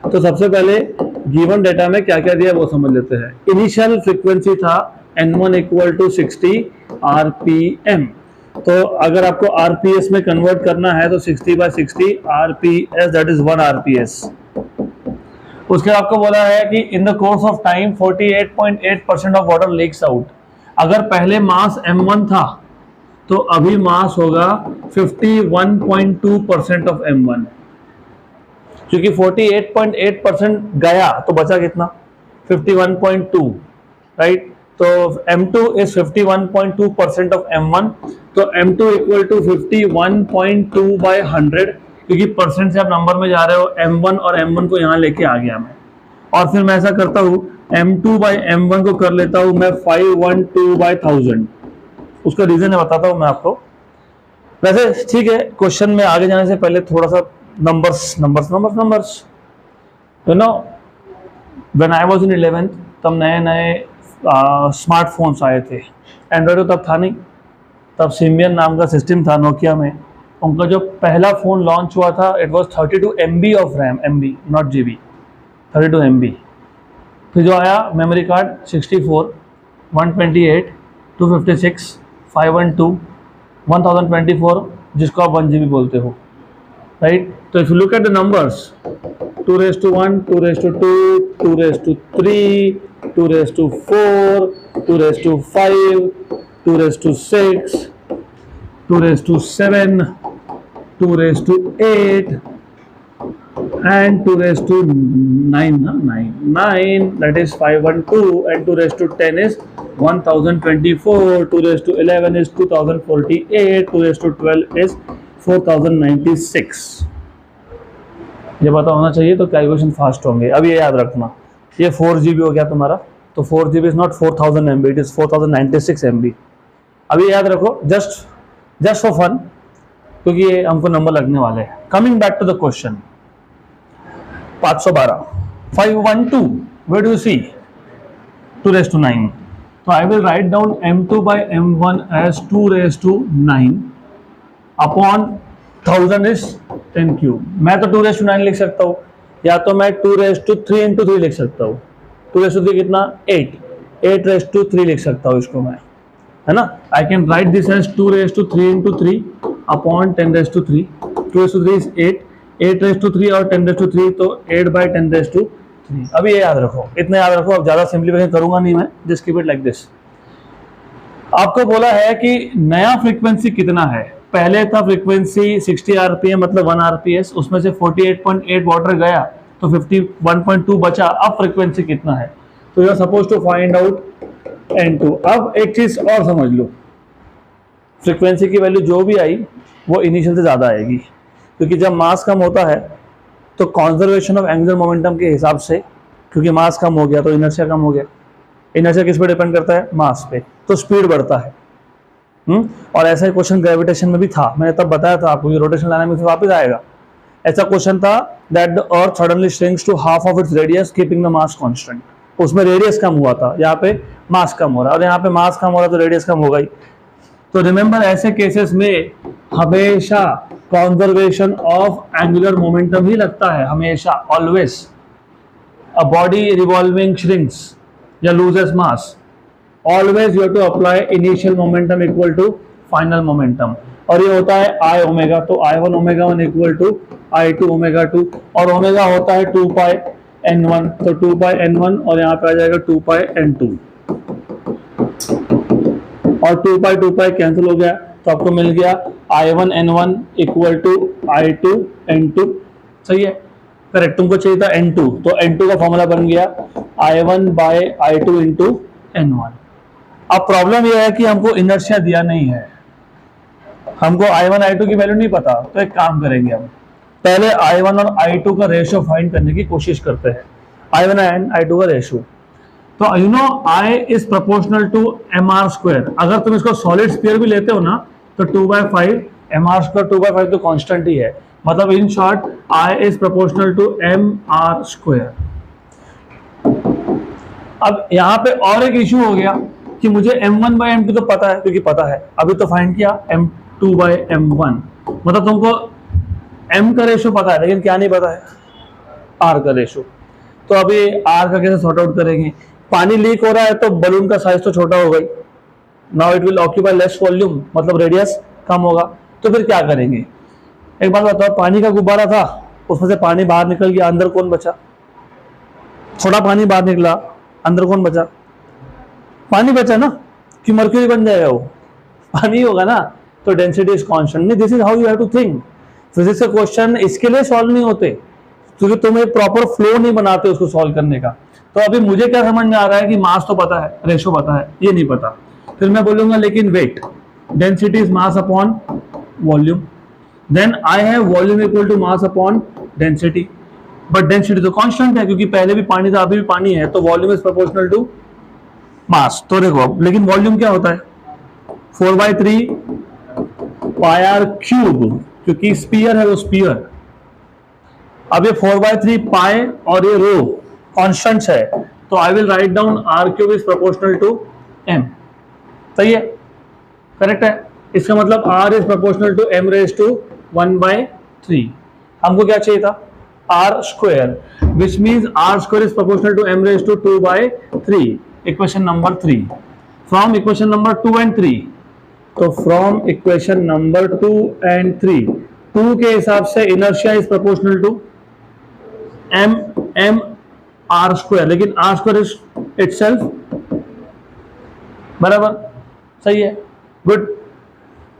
तो सबसे पहले given data में क्या क्या दिया वो समझ लेते हैं। इनिशियल फ्रीक्वेंसी था n1 इक्वल टू 60 rpm, तो अगर आपको rps में कन्वर्ट करना है तो 60/60 rps, दैट इज 1 rps। उसके बाद आपको बोला है कि in the course of time 48.8% of water leaks out. अगर पहले मास m1 था तो अभी मास होगा 51.2% ऑफ m1। क्योंकि 48.8% गया तो बचा कितना 51.2, राइट। तो M2 इज 51.2% ऑफ M1, तो M2 इक्वल टू 51.2 बाय 100, क्योंकि परसेंट से आप नंबर में जा रहे हो, M1 और M1 को यहाँ लेके आ गया मैं, और फिर मैं ऐसा करता हूँ M2 बाय M1 को कर लेता हूँ मैं 512 बाय 1000। उसका रीजन है बताता हूँ मैं आपको। वैसे ठीक है, क्वेश्चन में आगे जाने से पहले थोड़ा सा numbers. You know when I was in 11th तब नए नए स्मार्टफोन्स आए थे, एंड्रॉयड तब था नहीं, तब सिम्बियन नाम का सिस्टम था नोकिया में। उनका जो पहला फ़ोन लॉन्च हुआ था it was 32 MB of RAM, MB not GB, 32 MB। फिर जो आया मेमोरी कार्ड 64, 128, 256, 512, 1024, जिसको आप 1 GB बोलते हो, राइट। तो if you look at the numbers 2^1, 2^2, 2^3, 2^4, 2^5, 2^6, 2^7, 2^8 and 2^9, that is 512, and 2^10 is 1024, 2^11 is 2048, 2^12 is 4096। ये पता होना चाहिए तो कैलकुलेशन फास्ट होंगे। अब ये याद रखना, ये 4 GB हो गया तुम्हारा, तो 4 GB is not 4000 MB, it is 4096 MB। अब ये याद रखो जस्ट फॉर फन, क्योंकि ये हमको नंबर लगने वाले हैं। Coming back to the question 512, 512, where do you see 2^9? So I will write down M2 by M1 as 2^9 upon 1000 is 10 cube। मैं तो 2^9 लिख सकता हूँ, या तो मैं 2^3 into 3 लिख सकता हूँ। 2^3 कितना 8, 8^3 लिख सकता हूँ इसको मैं, है ना। I can write this as 2^3 into 3 upon 10^3। 2^3 is 8, 8^3 और 10^3 तो 8 by 10^3। अभी ये याद रखो, इतना याद रखो। अब ज्यादा सिंप्लीफिकेशन करूंगा नहीं मैं, just keep it like this. आपको बोला है कि नया फ्रीक्वेंसी कितना है। पहले था फ्रीक्वेंसी 60 RPM मतलब 1 RPS, उसमें से 48.8 वाटर गया तो 51.2 बचा। अब फ्रीक्वेंसी कितना है, तो you are suppose to find out N2। अब एक चीज और समझ लो, फ्रीक्वेंसी की वैल्यू जो भी आई वो इनिशियल से ज्यादा आएगी, क्योंकि जब मास कम होता है तो कॉन्जर्वेशन ऑफ एंगुलर मोमेंटम के हिसाब से, क्योंकि मास कम हो गया तो इनर्शिया कम हो गया। इनर्शिया किस पे डिपेंड करता है, मास पे, तो स्पीड बढ़ता है। और ऐसा ही क्वेश्चन ग्रेविटेशन में भी था, मैंने तब बताया था आपको, रोटेशनल डायनामिक्स में वापस आएगा। ऐसा क्वेश्चन था that the earth suddenly shrinks to half of its radius keeping the mass constant. उसमें रेडियस कम हुआ था, यहाँ पे मास कम हो रहा है, और यहाँ पे मास कम हो रहा है तो रेडियस कम होगा ही। तो रिमेंबर ऐसे केसेस में हमेशा कॉन्जर्वेशन ऑफ एंगुलर मोमेंटम ही लगता है, हमेशा, always. A body revolving shrinks या loses mass, always you have to apply initial momentum equal to final momentum, और ये होता है I ओमेगा। तो I1 omega 1 equal to I2 omega 2, और ओमेगा होता है 2 पाई N1, तो 2 पाई N1 और यहाँ पे आ जाएगा 2 पाई N2, और 2 पाई कैंसिल हो गया, तो आपको मिल गया I1 N1 equal to I2 N2। सही है, करेक्ट। तुमको चाहिए था N2, तो N2 का फॉर्मूला बन गया I1 bye I2 into N1। अब प्रॉब्लम यह है कि हमको इनर्शिया दिया नहीं है, हमको I1 I2 की वैल्यू नहीं पता। तो एक काम करेंगे, हम पहले I1 और I2 का रेशियो फाइंड करने की कोशिश करते हैं। I1 एंड I2 का रेशियो, तो you know I is proportional to mr²। अगर तुम इसको सॉलिड स्फीयर भी लेते हो ना तो 2/5 mr², 2/5 तो कांस्टेंट ही है, मतलब in short I is proportional to mr²। अब यहाँ पे और एक इश्यू हो गया कि मुझे M1/M2 तो पता है, क्योंकि पता है, अभी तो फाइंड किया M2/M1, मतलब तुमको M का रेशियो पता है, लेकिन क्या नहीं पता है, R का रेशियो। तो अभी R का कैसे सॉर्ट आउट करेंगे। पानी लीक हो रहा है तो बलून का साइज तो छोटा हो गई, now it will occupy less volume, मतलब रेडियस कम होगा। तो फिर क्या करेंगे, एक बात बताओ, पानी का गुब्बारा था, उसमें से पानी बाहर निकल गया, अंदर कौन बचा, थोड़ा पानी बाहर निकला, अंदर कौन बचा, पानी बचा ना, कि मर्क्यूरी बन जाएगा, वो पानी होगा ना। तो डेंसिटी इज कांस्टेंट। नहीं, this is how you have to think. Physics के क्वेश्चन इसके लिए सॉल्व नहीं होते, क्योंकि तुम एक प्रॉपर फ्लो नहीं बनाते उसको सॉल्व करने का। तो अभी मुझे क्या समझ में आ रहा है कि मास तो पता है, रेशो पता है, ये नहीं पता। फिर मैं बोलूंगा लेकिन wait, density is mass upon volume, then I have volume equal to mass upon density. But density तो कांस्टेंट है क्योंकि पहले भी पानी था, अभी भी पानी है, तो volume is proportional to mass. तो देखो अब, लेकिन वॉल्यूम क्या होता है, 4/3 पाई आर क्यूब, क्योंकि स्पीयर है वो स्पीयर। अब ये 4/3 पाई और ये रो कॉन्स्टेंट्स है, तो I will write down R cube is proportional to M. सही है, करेक्ट है। इसका मतलब R is proportional to M raise to 1/3। हमको क्या चाहिए था, R square, which means R square is proportional to M raise to 2/3। Equation number 3 from equation number 2 and 3। तो फ्रॉम इक्वेशन नंबर 2 and 3, 2 के हिसाब से inertia is proportional to M R square, लेकिन R square is itself बराबर, सही है, good.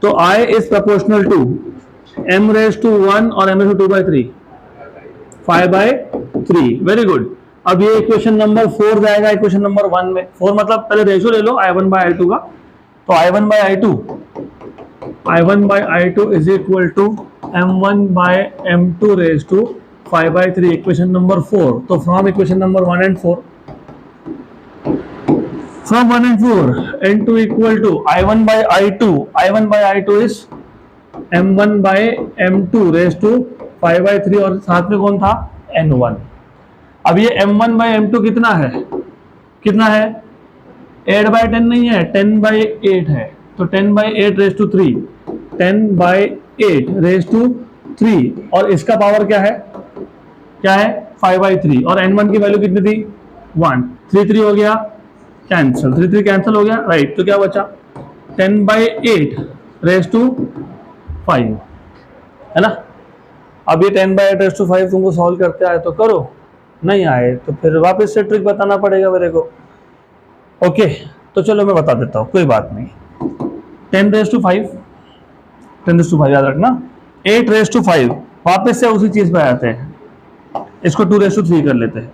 तो I is proportional to M raise to 1 और M raise to 2/3, 5/3, very good. अब ये इक्वेशन नंबर 4 जाएगा इक्वेशन नंबर 1 में। 4 मतलब पहले रेशो ले लो I1/I2 का, तो I1/I2 is equal to M1/M2 raise to 5/3, equation number 4। तो from equation number 1 and 4, from 1 and 4, N2 equal to I1/I2 is M1/M2 raised to 5/3, और साथ में कौन था, N1। अब ये M1/M2 कितना है, 8/10 नहीं है, 10/8 है। तो 10/8 रेज टू 3, 10/8 रेज टू 3, और इसका पावर क्या है 5/3, और N1 की वैल्यू कितनी थी 1, 3 हो गया कैंसिल, 3 कैंसिल हो गया, राइट। तो क्या बचा 10/8 रेज टू 5, है ना। अब ये 10/8 रेज टू 5 तुमको सॉल्व करते आए तो करो, नहीं आए तो फिर वापस से ट्रिक बताना पड़ेगा मेरे को। ओके, तो चलो मैं बता देता हूँ, कोई बात नहीं। 10 रेज टू 5 याद रखना, 8 रेज टू 5, वापस से उसी चीज पे आते हैं। इसको 2 रेज टू 3 कर लेते हैं,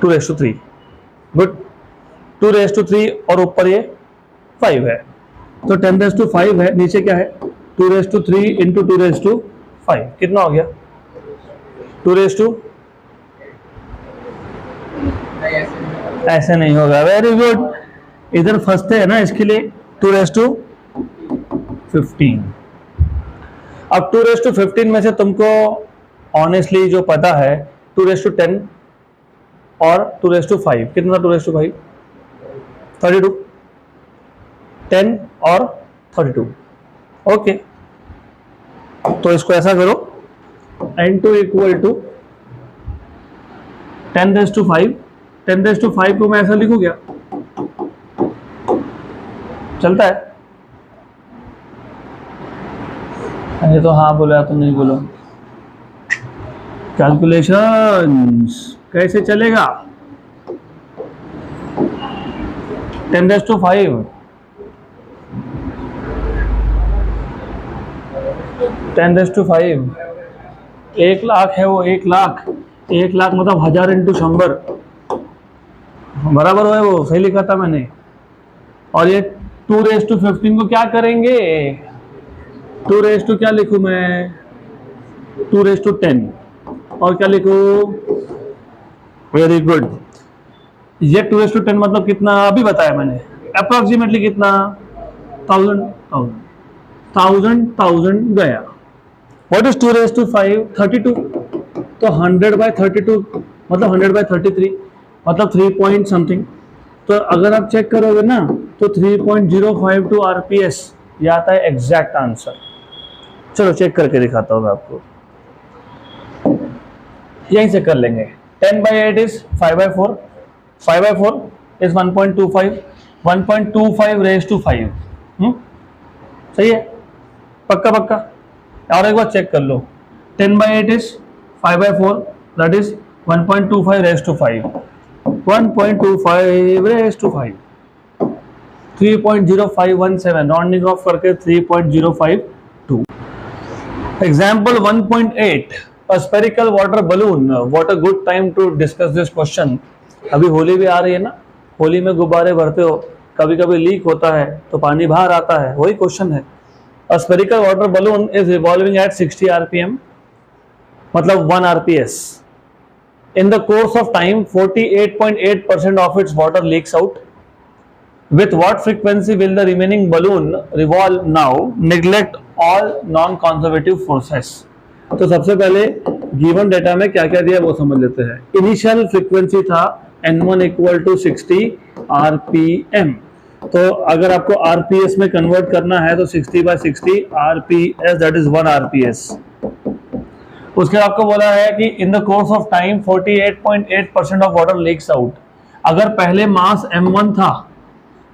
2 raise to 3, good. 2 raise to 3 और ऊपर ये 5 है, तो 10 रेज टू 5 है, नीचे क्या है 2 raise to 3 into 2 raise to 5, कितना हो गया 2 रेज टू, ऐसे नहीं होगा, वेरी गुड। इधर फंसते हैं ना, इसके लिए 2 रेज टू 15। अब 2 रेज टू 15 में से तुमको ऑनेस्टली जो पता है 2 रेज टू 10 और 2 रेज टू 5, कितना 2 रेज टू 5, 32, 10 और 32, ओके। तो इसको ऐसा करो, N2 equal to 10 raise to 5, 10 raise to 5 को मैं ऐसा लिखूं क्या, चलता है? ये तो हाँ बोला, तुम नहीं बोलो। कैलकुलेशंस कैसे चलेगा, 10 raise to 5, 10 raise to 5, 1 lakh है वो, 1 लाख, 1 लाख मतलब 1000 इंटू 100 बराबर है वो, सही लिखा था मैंने। और ये 2 रेज टू 15 को क्या करेंगे, 2 रेज टू क्या लिखूं मैं, 2 रेज टू 10, और क्या लिखूं, वेरी गुड। ये 2 रेज टू 10 मतलब कितना अभी बताया मैंने, अप्रोक्सीमेटली कितना 1000 गया। व्हाट इज 2 रेज टू 5, 32, तो 100/32 मतलब 100/33 मतलब 3 पॉइंट समथिंग। तो अगर आप चेक करोगे ना तो 3.052 RPS ये आता है एग्जैक्ट आंसर। चलो चेक करके दिखाता हूँ मैं आपको, यहीं से कर लेंगे। 10/8 इज 5/4, 5/4 इज 1.25, 1.25 रेज टू 5, सही है, पक्का पक्का। और एक बार चेक कर लो, 10/8 is 5/4, that is 1.25 raise to 5, 1.25 raise to 5, 3.0517, rounding off करके 3.052। Example 1.8, spherical water balloon, what a good time to discuss this question. अभी होली भी आ रही है ना, होली में गुब्बारे भरते हो, कभी कभी लीक होता है तो पानी बाहर आता है, वही क्वेश्चन है। A spherical water balloon is revolving at 60 rpm, मतलब 1 rps. In the course of time, 48.8% of its water leaks out. With what frequency will the remaining balloon revolve now? Neglect all non-conservative forces. तो सबसे पहले given data में क्या क्या दिया वो समझ लेते हैं। इनिशियल फ्रीक्वेंसी था N1 इक्वल टू 60 rpm, तो अगर आपको आरपीएस में कन्वर्ट करना है तो 60/60 आरपीएस, दैट इज 1 आरपीएस। उसके बाद आपको बोला है कि in the course of time 48.8% of water leaks out. अगर पहले मास m1 था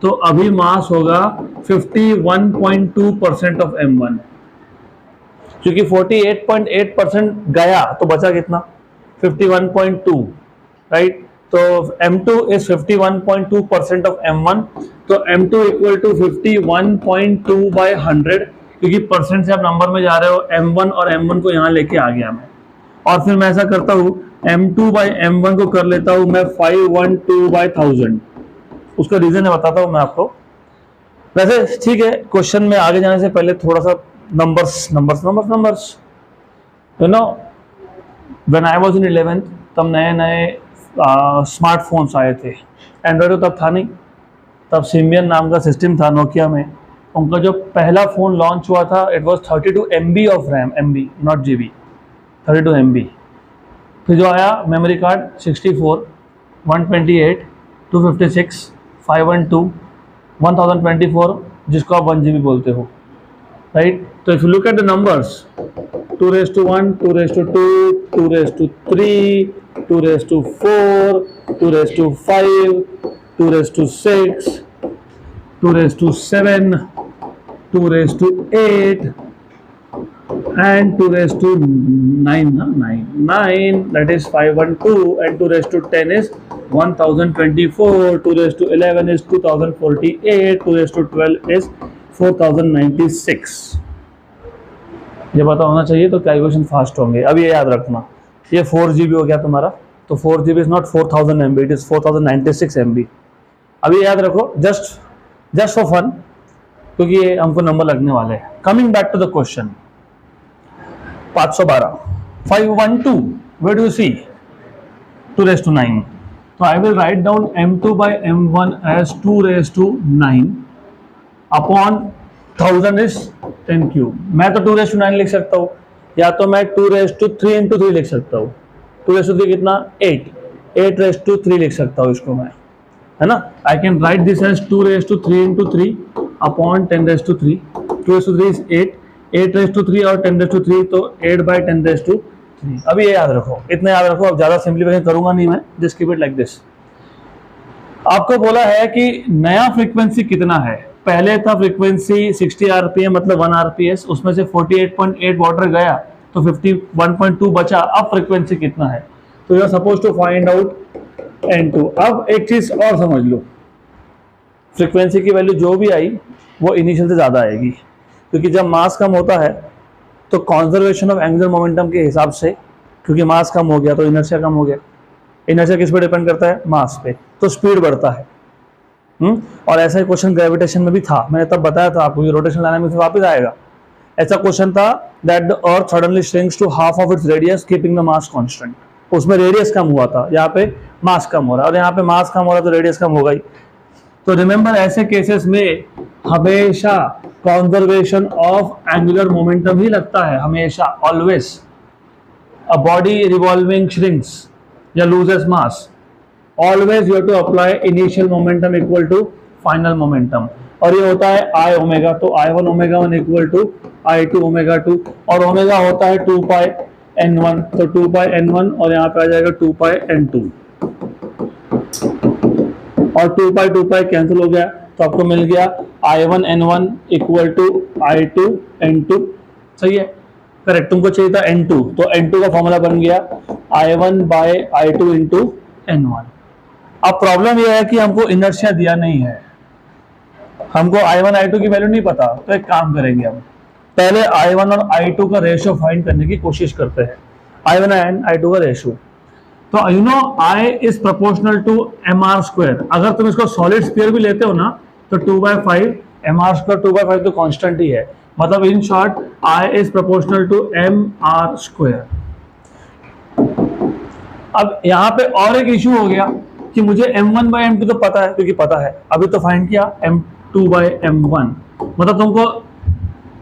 तो अभी मास होगा 51.2% ऑफ m1, क्योंकि 48.8% गया तो बचा कितना, 51.2, राइट। तो m2 is 51.2% of m1, तो m2 इक्वल टू 51.2 by 100, क्योंकि परसेंट से आप नंबर में जा रहे हो, m1 और m1 को यहाँ लेके आ गया मैं, और फिर मैं ऐसा करता हूँ m2 by m1 को कर लेता हूँ मैं 512 by 1000। उसका रीजन है बताता हूँ मैं आपको। वैसे ठीक है, क्वेश्चन में आगे जाने से पहले थोड़ा सा numbers. You know when I was in 11th, तब नए नए स्मार्टफोन्स आए थे, एंड्रॉयड तो तब था नहीं, तब सिम्बियन नाम का सिस्टम था नोकिया में। उनका जो पहला फ़ोन लॉन्च हुआ था it was 32 MB of RAM, MB not GB, 32 MB। फिर जो आया मेमोरी कार्ड 64, 128, 256, 512, 1024, जिसको आप 1 GB बोलते हो, राइट। तो if you look at the numbers, 2⁻1, 2⁻2, 2⁻3, 2⁻4, 2⁻5, 2⁻6, 2⁻7, 2⁻8 and 2⁻9, 9, that is 512, and 2⁻10 is 1024, 2⁻11 is 2048, 2⁻12 is 4096। ये पता होना चाहिए तो कैलकुलेशन फास्ट होंगे। अब ये याद रखना, ये 4 GB हो गया तुम्हारा, तो 4 GB is not 4000 MB, it is 4096 MB। अभी याद रखो, जस्ट फॉर फन, क्योंकि ये हमको नंबर लगने वाले हैं। Coming back to the question, 512, 512, where do you see 2⁻9, तो I will write down m2 by m1 as 2⁻9 upon 1000 is 10 cube. मैं तो 2⁻9 लिख सकता हूँ, या तो मैं 2⁻3 into 3 लिख सकता हूँ। 2⁻3 कितना, 8⁻3 लिख सकता हूँ इसको मैं, है ना। I can write this as 2⁻3 into 3 upon 10⁻3। 2⁻3 is 8, 8⁻3 और 10⁻3, तो 8/10⁻3। अभी ये याद रखो, इतना याद रखो, अब ज्यादा सिंप्लीफिकेशन करूंगा नहीं मैं, just keep it like this. आपको बोला है कि नया फ्रीक्वेंसी कितना है। पहले था फ्रीक्वेंसी 60 rpm, मतलब 1 rps, उसमें से 48.8 वाटर गया तो 51.2 बचा। अब फ्रीक्वेंसी कितना है, तो you are suppose to find out n2। अब एक चीज और समझ लो, फ्रीक्वेंसी की वैल्यू जो भी आई वो इनिशियल से ज्यादा आएगी, क्योंकि जब मास कम होता है तो कॉन्जर्वेशन ऑफ एंगुलर मोमेंटम के हिसाब से, क्योंकि मास कम हो गया तो इनर्शिया कम हो गया। इनर्शिया किस पे डिपेंड करता है, मास पे, तो स्पीड बढ़ता है। और ऐसा ही क्वेश्चन ग्रेविटेशन में भी था, मैंने तब बताया था आपको, ये रोटेशनल डायनामिक्स में वापस आएगा। ऐसा क्वेश्चन था that the earth suddenly shrinks to half of its radius keeping the mass constant. उसमें रेडियस कम हुआ था, यहाँ पे मास कम हो रहा है, और यहाँ पे मास कम हो रहा है तो रेडियस कम होगा ही। तो रिमेंबर, ऐसे केसेस में हमेशा कॉन्जर्वेशन ऑफ एंगुलर मोमेंटम ही लगता है, हमेशा, always. A body revolving shrinks या loses mass, always you have to apply initial momentum equal to final momentum, और ये होता है I ओमेगा, तो I1 omega 1 equal to I2 omega 2, और ओमेगा होता है 2 पाई N1, तो 2 पाई N1 और यहाँ पे आ जाएगा 2 पाई N2, और 2 पाई कैंसिल हो गया, तो आपको मिल गया I1 N1 equal to I2 N2। सही है, करेक्ट। तुमको चाहिए था N2, तो N2 का फॉर्मूला बन गया I1 bye I2 into N1। अब प्रॉब्लम यह है कि हमको इनर्शिया दिया नहीं है, हमको I1 I2 की वैल्यू नहीं पता, तो एक काम करेंगे, हम पहले I1 और I2 का रेशियो फाइंड करने की कोशिश करते हैं। I1 एंड I2 का रेशियो। तो you know I is proportional to mr square. अगर तुम इसको सॉलिड स्फीयर भी लेते हो ना तो 2/5 mr स्क्वायर, 2/5 तो कांस्टेंट ही है, मतलब in short I is proportional to mr square. अब यहाँ पे और एक इश्यू हो गया कि मुझे m1/m2 तो पता है, क्योंकि पता है अभी तो फाइंड किया m2/m1, मतलब तुमको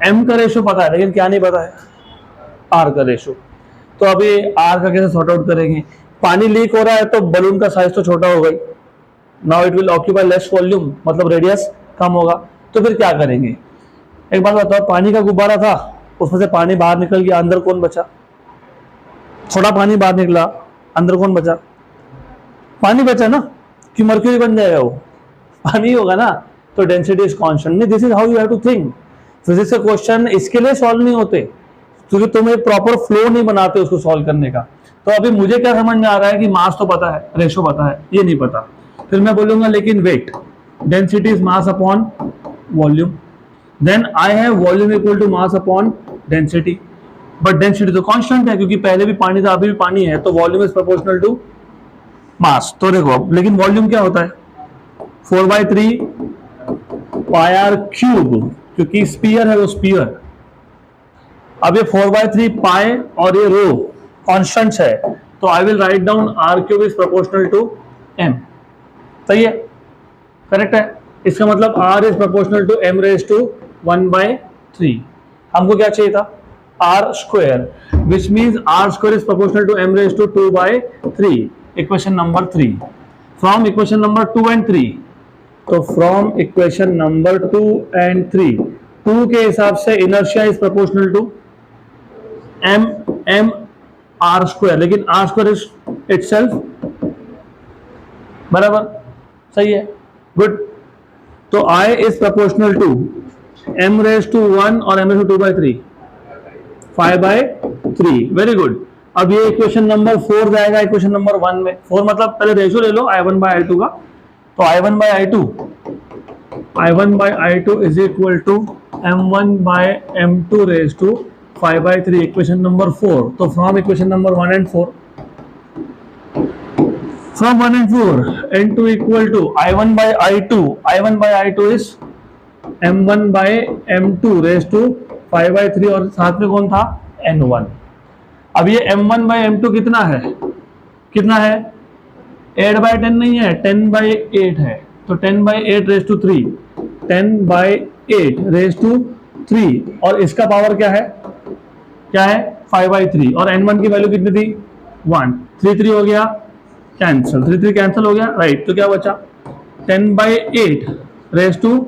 m का रेशियो पता है लेकिन क्या नहीं पता है, r का रेशियो। तो अभी r का कैसे सॉर्ट आउट करेंगे? पानी लीक हो रहा है तो बलून का साइज तो छोटा हो गई, now it will occupy less volume, मतलब रेडियस कम होगा। तो फिर क्या करेंगे? एक बात बताओ, पानी का गुब्बारा था, उसमें से पानी बाहर निकल गया, अंदर कौन बचा? थोड़ा पानी बाहर निकला, अंदर कौन बचा? पानी बचा ना, कि मर्क्यूरी बन जाएगा वो, पानी होगा ना। तो डेंसिटी इज कांस्टेंट। नहीं, this is how you have to think. Physics के क्वेश्चन इसके लिए सॉल्व नहीं होते क्योंकि तुम एक प्रॉपर फ्लो नहीं बनाते उसको सॉल्व करने का। तो अभी मुझे क्या समझ में आ रहा है कि मास तो पता है, रेशो पता है, ये नहीं पता। फिर मैं बोलूंगा लेकिन wait, density is mass upon volume, then I have volume equal to mass upon density. But density तो कांस्टेंट है क्योंकि पहले भी पानी था, अभी भी पानी है, तो volume is proportional to mass. तो देखो, लेकिन वॉल्यूम क्या होता है? 4/3 पाई आर क्यूब, क्योंकि स्पीयर है वो स्पीयर। अब ये 4/3 पाई और ये रो कॉन्स्टेंट्स है, तो I will write down R cube is proportional to M. सही है, करेक्ट है। इसका मतलब R is proportional to M raise to 1/3। हमको क्या चाहिए था? R square, which means R square is proportional to M raise to 2/3। Equation number 3 from equation number 2 and 3। तो फ्रॉम इक्वेशन नंबर 2 and 3, 2 के हिसाब से inertia is proportional to M R square, लेकिन R square is itself बराबर, सही है, good. तो I is proportional to M raise to 1 और M raise to 2/3, 5/3, very good. अब ये इक्वेशन नंबर 4 जाएगा इक्वेशन नंबर 1 में। 4 मतलब पहले रेशियो ले लो I1/I2 का, तो I1/I2 is equal to m1/m2 raise to 5/3, equation number 4। तो from equation number 1 and 4, from 1 and 4, n2 equal to I1/I2 is m1/m2 raise to 5/3 और साथ में कौन था? n1। अब ये m1/m2 कितना है? कितना है? 8/10 नहीं है, 10/8 है। तो 10/8 रेज टू 3, 10/8 रेज टू 3, और इसका पावर क्या है? क्या है? 5/3। और n1 की वैल्यू कितनी थी? 1। 3 हो गया कैंसिल, 3 कैंसिल हो गया, राइट। तो क्या बचा? 10/8 रेज टू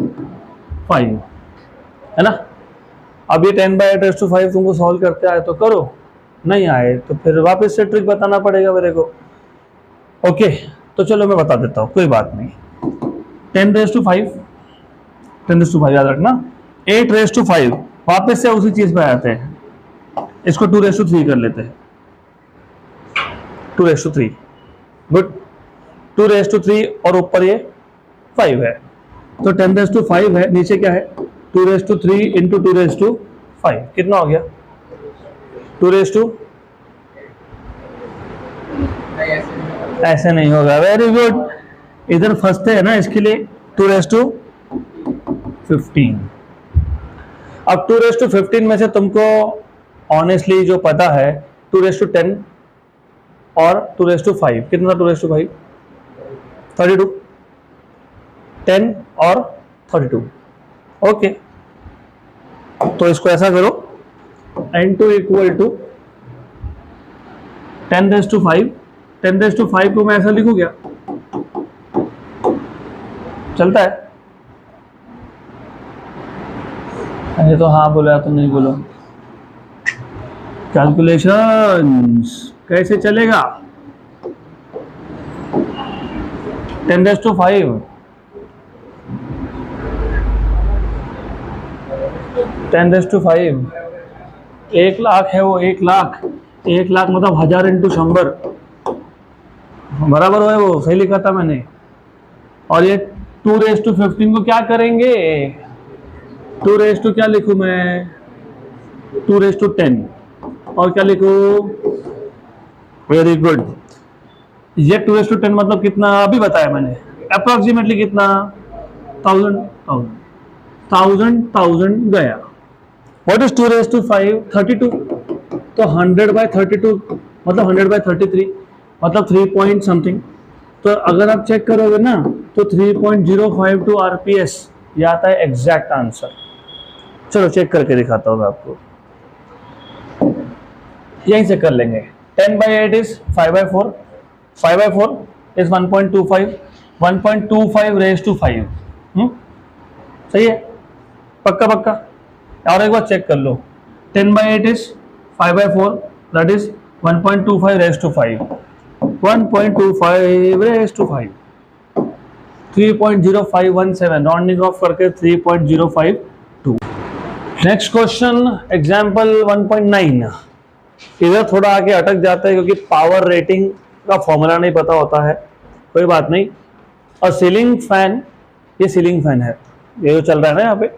5, है ना। अब ये 10/8 रेज टू 5 तुमको सॉल्व करते आए तो करो, नहीं आए तो फिर वापस से ट्रिक बताना पड़ेगा मेरे को। ओके, तो चलो मैं बता देता हूँ, कोई बात नहीं। 10⁵ याद रखना, 8⁵, वापस से उसी चीज पे आते हैं। इसको 2⁵ कर लेते हैं, 2⁵, गुड। 2⁵ और ऊपर ये 5 है, तो 10⁵ है, नीचे क्या है? 2⁵ इंटू 2⁵, कितना हो गया? 2⁵, ऐसे नहीं होगा, वेरी गुड। इधर फंसते हैं ना, इसके लिए 2⁵15। अब 2⁵15 में से तुमको ऑनेस्टली जो पता है 2⁵10 और 2⁵5, कितना? 2⁵5, 32, 10 और 32, ओके। तो इसको ऐसा करो, n2 इक्वल टू 10⁵, 10⁵ को मैं ऐसा लिखूं क्या? चलता है? अरे तो हाँ बोला, तुम नहीं बोलो। कैलकुलेशंस कैसे चलेगा? 10⁵, 10⁵, 1 लाख है वो, 1 लाख, 1 लाख मतलब 1000 इंटू 100 बराबर है वो, सही लिखा था मैंने। और ये 2⁵15 को क्या करेंगे? 2 क्या लिखूं मैं? 2⁵10, और क्या लिखूं? Very good. ये 2:10 मतलब कितना अभी बताया मैंने, अप्रोक्सीमेटली कितना, 1000 गया। What is 2:5? 32। तो 100/32 मतलब 100/33 मतलब 3 पॉइंट समथिंग। तो अगर आप चेक करोगे ना तो 3.052 आरपीएस ये आता है एग्जैक्ट आंसर। चलो चेक करके दिखाता हूँ मैं आपको, यहीं से कर लेंगे। 10/8 इज 5/4, 5/4 इज 1.25, 1.25 रेज टू 5। सही है, पक्का पक्का। और एक बार चेक कर लो, 10/8 is 5/4 that is 1.25 raise to 5, 1.25 raise to 5, 3.0517 rounding off करके 3.052। Next question example 1.9। इधर थोड़ा आगे अटक जाता है क्योंकि पावर रेटिंग का फॉर्मूला नहीं पता होता है, कोई बात नहीं। और सीलिंग फैन, ये सीलिंग फैन है, ये जो चल रहा है ना यहाँ पे,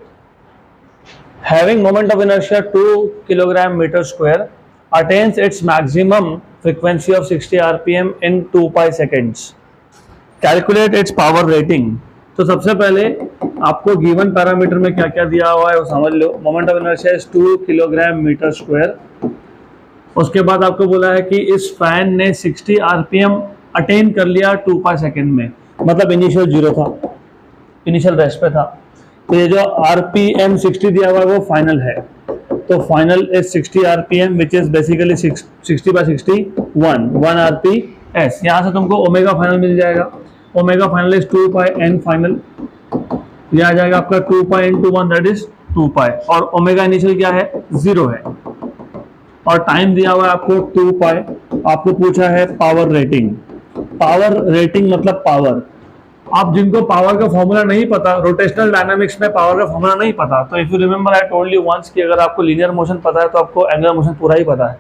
having moment of inertia 2 kilogram metre square attains its maximum frequency of 60 RPM in 2 pi seconds, calculate its power rating. तो सबसे पहले आपको गिवन पैरामीटर में क्या क्या दिया हुआ है वो समझ लो। Moment of inertia is 2 kilogram metre square. उसके बाद आपको बोला है कि इस फैन ने 60 आरपीएम अटेन कर लिया 2 पाई सेकेंड में, मतलब इनिशियल 0 था, इनिशियल रेस्ट पे था। तो ये जो आरपीएम 60 दिया हुआ है वो फाइनल है, तो final is 60 RPM which is basically 60/60 1 RPS. यहाँ से तुमको ओमेगा फाइनल मिल जाएगा। Omega final is 2 pi N final, ये आ जाएगा आपका 2 pi into 1 that is 2 pi. और ओमेगा इनिशियल क्या है, 0 है। और टाइम दिया हुआ है आपको 2 पाई। आपको पूछा है पावर रेटिंग। पावर रेटिंग मतलब पावर। आप जिनको पावर का फॉर्मूला नहीं पता, रोटेशनल डायनामिक्स में पावर का फॉर्मूला नहीं पता, तो if you remember I told you once कि अगर आपको लीनियर मोशन पता है तो आपको एंगुलर मोशन पूरा ही पता है।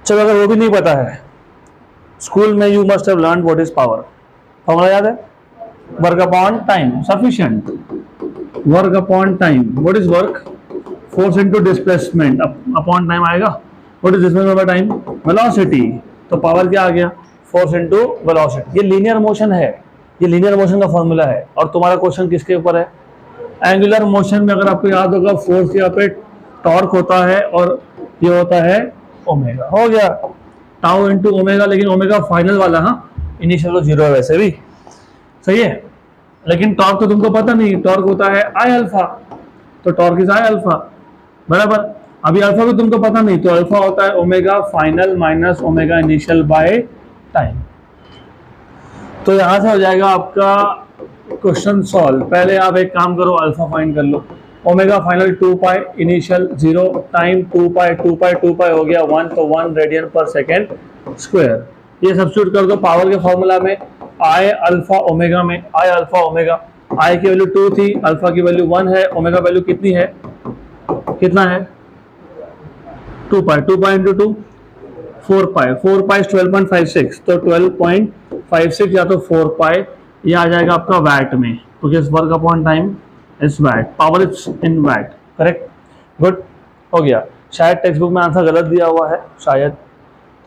चलो अगर वो भी नहीं पता है, स्कूल में you must have learn what is power. Formula याद है, work upon time, sufficient work upon time. What is work, force into displacement upon time आएगा। What is displacement by time, velocity. तो पावर क्या आ गया, force into velocity. ये linear motion है, ये लीनियर मोशन का फॉर्मूला है। और तुम्हारा क्वेश्चन किसके ऊपर है, एंगुलर मोशन में। अगर आपको याद होगा फोर्स यहाँ पे टॉर्क होता है और ये होता है ओमेगा। हो गया टाउ इनटू ओमेगा, लेकिन ओमेगा फाइनल वाला, हाँ इनिशियल तो 0 है वैसे भी, सही है। लेकिन टॉर्क तो तुमको पता नहीं, टॉर्क होता है आई अल्फा, तो टॉर्क इज आई अल्फा, बराबर। अभी अल्फा भी तुमको पता नहीं, तो अल्फा होता है omega final minus omega initial by time. तो यहां से हो जाएगा आपका क्वेश्चन सॉल्व। पहले आप एक काम करो, अल्फा फाइंड कर लो। ओमेगा फाइनल 2 पाई, इनिशियल 0, टाइम 2 पाई, 2 पाई 2 पाई हो गया 1, तो 1 रेडियन पर सेकेंड स्क्वायर। ये सब्स्टिट्यूट कर दो पावर के फॉर्मूला में, आई अल्फा ओमेगा में। आई अल्फा ओमेगा, आई की वैल्यू 2 थी, अल्फा की वैल्यू 1 है, ओमेगा वैल्यू कितनी है, कितना है 2 पाई, 2 पाई इंटू 2 4 पाई, 4 पाई 12.56, तो 12.56 या तो 4 पाई, ये आ जाएगा आपका वैट में, क्योंकि work upon time is watt, power is in watt, correct, good, हो गया। शायद टेक्स्ट बुक में आंसर गलत दिया हुआ है शायद,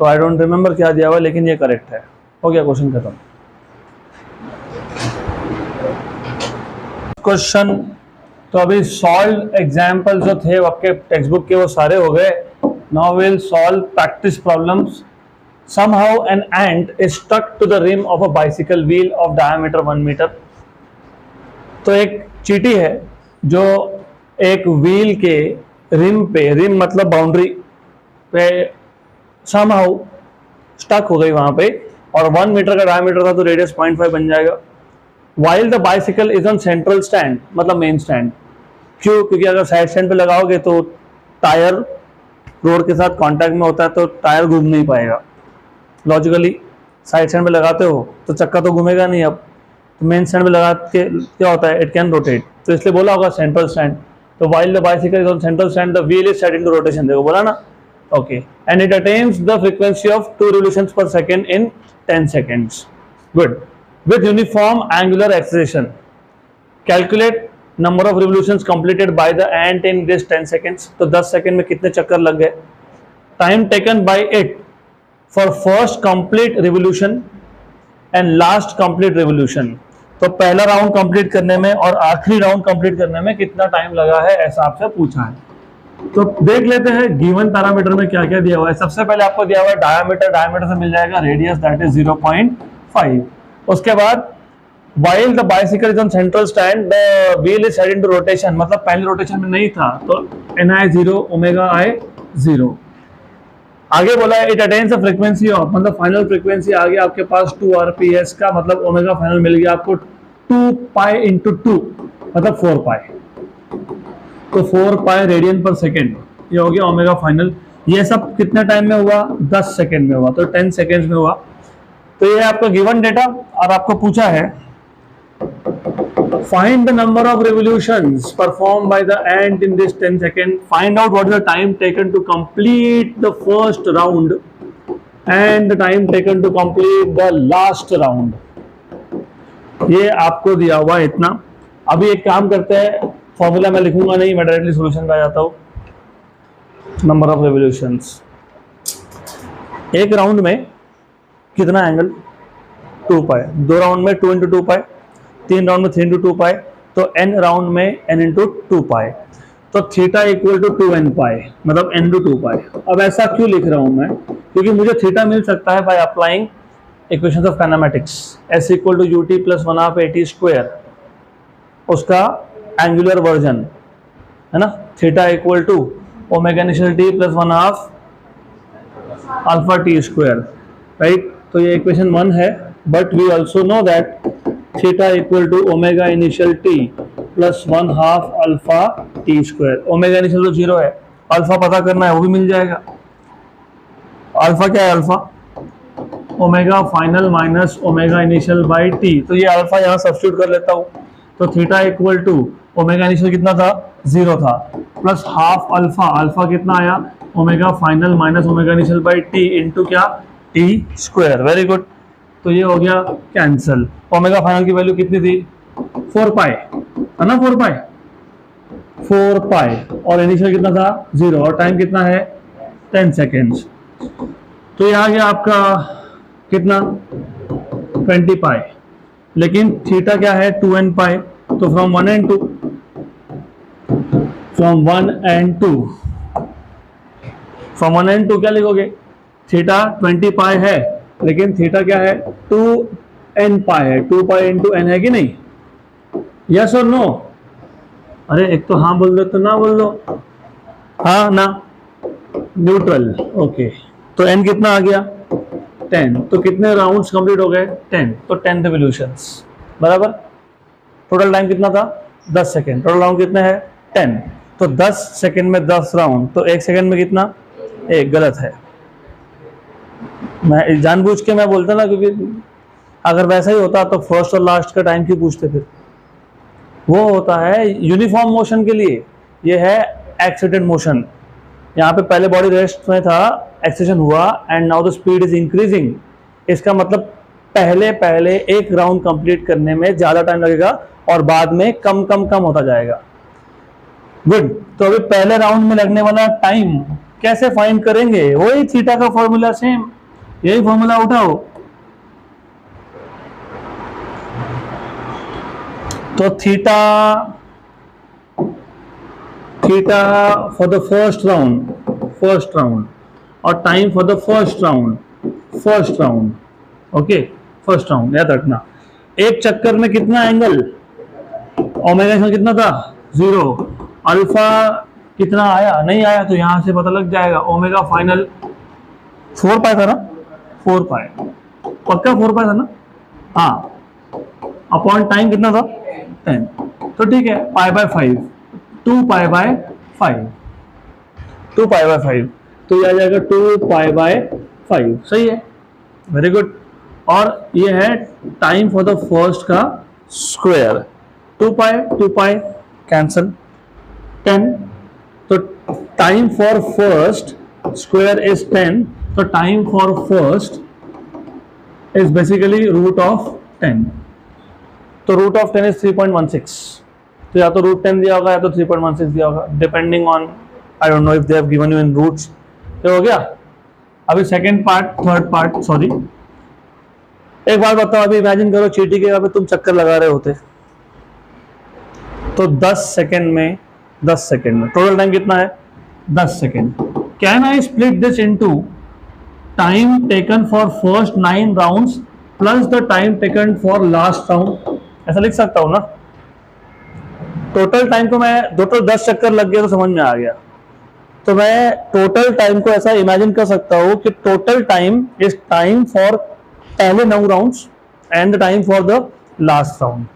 तो आई डोंट रिमेंबर क्या दिया हुआ है, लेकिन ये करेक्ट है। हो गया क्वेश्चन खत्म। क्वेश्चन तो अभी सॉल्व एग्जाम्पल जो थे आपके टेक्स्ट बुक के वो सारे हो गए। Now will solve practice problems. Somehow an ant is stuck to the rim of a bicycle wheel of diameter 1 meter. तो एक चींटी है जो एक व्हील के रिम पे, रिम मतलब बाउंड्री पे somehow स्टक हो गई वहां पे, और 1 मीटर का डायमीटर था तो रेडियस 0.5 बन जाएगा। While the bicycle is on central stand, मतलब मेन स्टैंड। क्यों, क्योंकि अगर साइड स्टैंड पे लगाओगे तो टायर रोड के साथ कांटेक्ट में होता है तो टायर घूम नहीं पाएगा। लॉजिकली साइड स्टैंड पे लगाते हो तो चक्का तो घूमेगा नहीं, अब तो मेन स्टैंड पे लगा के क्या होता है, इट कैन रोटेट, तो इसलिए बोला होगा सेंट्रल स्टैंड। तो while the bicycle is on central stand the wheel is set into rotation, देखो बोला ना, okay, and it attains the frequency of 2 revolutions per second in 10 seconds, good, with uniform angular acceleration. Calculate number of revolutions completed by the ant in this 10 seconds, तो 10 second में कितने चक्कर लग गए। Time taken by it for first complete revolution and last complete revolution. तो पहला round complete करने में और आखिरी राउंड कंप्लीट करने में कितना टाइम लगा है, ऐसा आपसे पूछा है। तो देख लेते हैं गिवन पैरामीटर में क्या क्या दिया हुआ है। सबसे पहले आपको दिया हुआ है डायमीटर, डायमीटर से मिल जाएगा रेडियस दैट इज 0.5। उसके बाद while the bicycle is on central stand the wheel is heading to rotation, मतलब पहले रोटेशन में नहीं था तो ni 0 ओमेगा i 0। आगे बोला है it attains a frequency of, मतलब फाइनल फ्रीक्वेंसी आ गया आपके पास 2 rps का, मतलब ओमेगा फाइनल मिल गया आपको 2 पाई इंटू 2 मतलब 4 पाई, तो 4 पाई रेडियन पर सेकेंड, ये हो गया ओमेगा फाइनल। ये सब कितने टाइम में हुआ, 10 सेकेंड में हुआ, तो 10 सेकेंड्स में हुआ। तो ये आपका गिवन डेटा, और आपको पूछा है find the number of revolutions performed by the ant in this 10 seconds, find out what is the time taken to complete the first round and the time taken to complete the last round। ये आपको दिया हुआ है इतना। अभी एक काम करते हैं, फॉर्मूला मैं लिखूंगा नहीं, मैं डायरेक्टली सॉल्यूशन पे आ जाता हूं। नंबर ऑफ रेवोल्यूशंस, एक राउंड में कितना एंगल, 2 पाई, 2 राउंड में 2 इंटू 2 पाई, 3 राउंड में 3 इंटू 2 पाई, तो n राउंड में n इंटू 2 पाई, तो थीटा इक्वल टू 2n पाई, मतलब n टू 2 पाई। अब ऐसा क्यों लिख रहा हूं मैं, क्योंकि मुझे थीटा मिल सकता है by applying equations of kinematics, s equal to ut plus 1/2 at square, उसका एंगुलर वर्जन है ना, theta equal to omega initial t plus 1/2 alpha t square, right. तो ये इक्वेशन 1 है, but we also know that theta equal to omega initial t plus 1/2 alpha t square. Omega initial तो 0 है, alpha पता करना है, वो भी मिल जाएगा। अल्फा क्या है, alpha omega final minus omega initial by t, तो ये अल्फा यहाँ सब्स्टिट्यूट कर लेता हूँ। तो theta equal to omega initial कितना था, 0 था, प्लस हाफ अल्फा, अल्फा कितना आया, omega final minus omega initial by t into क्या, t स्क्वायर। वेरी गुड, तो ये हो गया कैंसिल। ओमेगा फाइनल की वैल्यू कितनी थी, 4 पाई है ना, 4 पाई, 4 पाई, और इनिशियल कितना था, 0, और टाइम कितना है, 10 सेकेंड्स। तो ये आ गया आपका कितना, 20 पाई, लेकिन थीटा क्या है, 2n पाई, तो from 1 and 2, from 1 and 2, from 1 and 2 क्या लिखोगे, थीटा 20 पाई है, लेकिन थीटा क्या है, 2n पाई है, 2 पाई इंटू n है कि नहीं, यस और नो। अरे एक तो हाँ बोल दो तो ना बोल दो, हाँ ना, न्यूट्रल, ओके। तो n कितना आ गया, 10, तो कितने राउंड्स कंप्लीट हो गए, 10, तो 10 रिवोल्यूशंस बराबर। टोटल टाइम कितना था, 10 सेकेंड, टोटल राउंड कितने हैं, 10, तो 10 सेकेंड में 10 राउंड, तो 1 सेकेंड में कितना, 1, गलत है। मैं जानबूझ के मैं बोलता ना, क्योंकि अगर वैसा ही होता तो फर्स्ट और लास्ट का टाइम क्यों पूछते, फिर वो होता है यूनिफॉर्म मोशन के लिए, ये है एक्सीलरेटेड मोशन। यहाँ पे पहले बॉडी रेस्ट में था, एक्सेलेरेशन हुआ and now the speed is increasing, इसका मतलब पहले एक राउंड कंप्लीट करने में ज्यादा टाइम लगेगा और बाद में कम होता जाएगा। गुड, तो अभी पहले राउंड में लगने वाला टाइम कैसे फाइंड करेंगे, वही थीटा का फॉर्मूला, सेम यही फॉर्मूला उठाओ। तो theta for the first round और time for the first round, okay, first round याद रखना। एक चक्कर में कितना एंगल, ओमेगा कितना था, 0, अल्फा कितना आया, नहीं आया, तो यहां से पता लग जाएगा, ओमेगा फाइनल 4 पाई था ना, 4 पाई पक्का, 4 पाई था ना, हाँ, अपॉन टाइम कितना था, 10, तो ठीक है, pi by 5, 2 pi by 5, 2 pi by 5, तो ये आ जाएगा 2 पाई बाय 5, सही है, वेरी गुड। और ये है टाइम फॉर द फर्स्ट का स्क्वायर, 2 पाई कैंसल, 10, तो time for first square is 10, तो time for first is basically root of 10, तो रूट ऑफ 10 इज 3.16, तो या तो रूट 10 दिया होगा या तो 3.16 दिया होगा, depending on, I don't know if they have given you in roots. तो हो गया, अभी second part, third part, sorry. एक बात बताओ, अभी इमेजिन करो चींटी के पे तुम चक्कर लगा रहे होते तो 10 सेकेंड में, 10 सेकेंड में टोटल टाइम कितना है? 10 second. Can I split this into time taken for first 9 rounds plus the time taken for last round? ऐसा लिख सकता हूं ना। टोटल टाइम को मैं, टोटल 10 चक्कर लग गया तो समझ में आ गया, तो मैं टोटल टाइम को ऐसा इमेजिन कर सकता हूं कि total time is time for पहले 9 rounds and the time for the last round.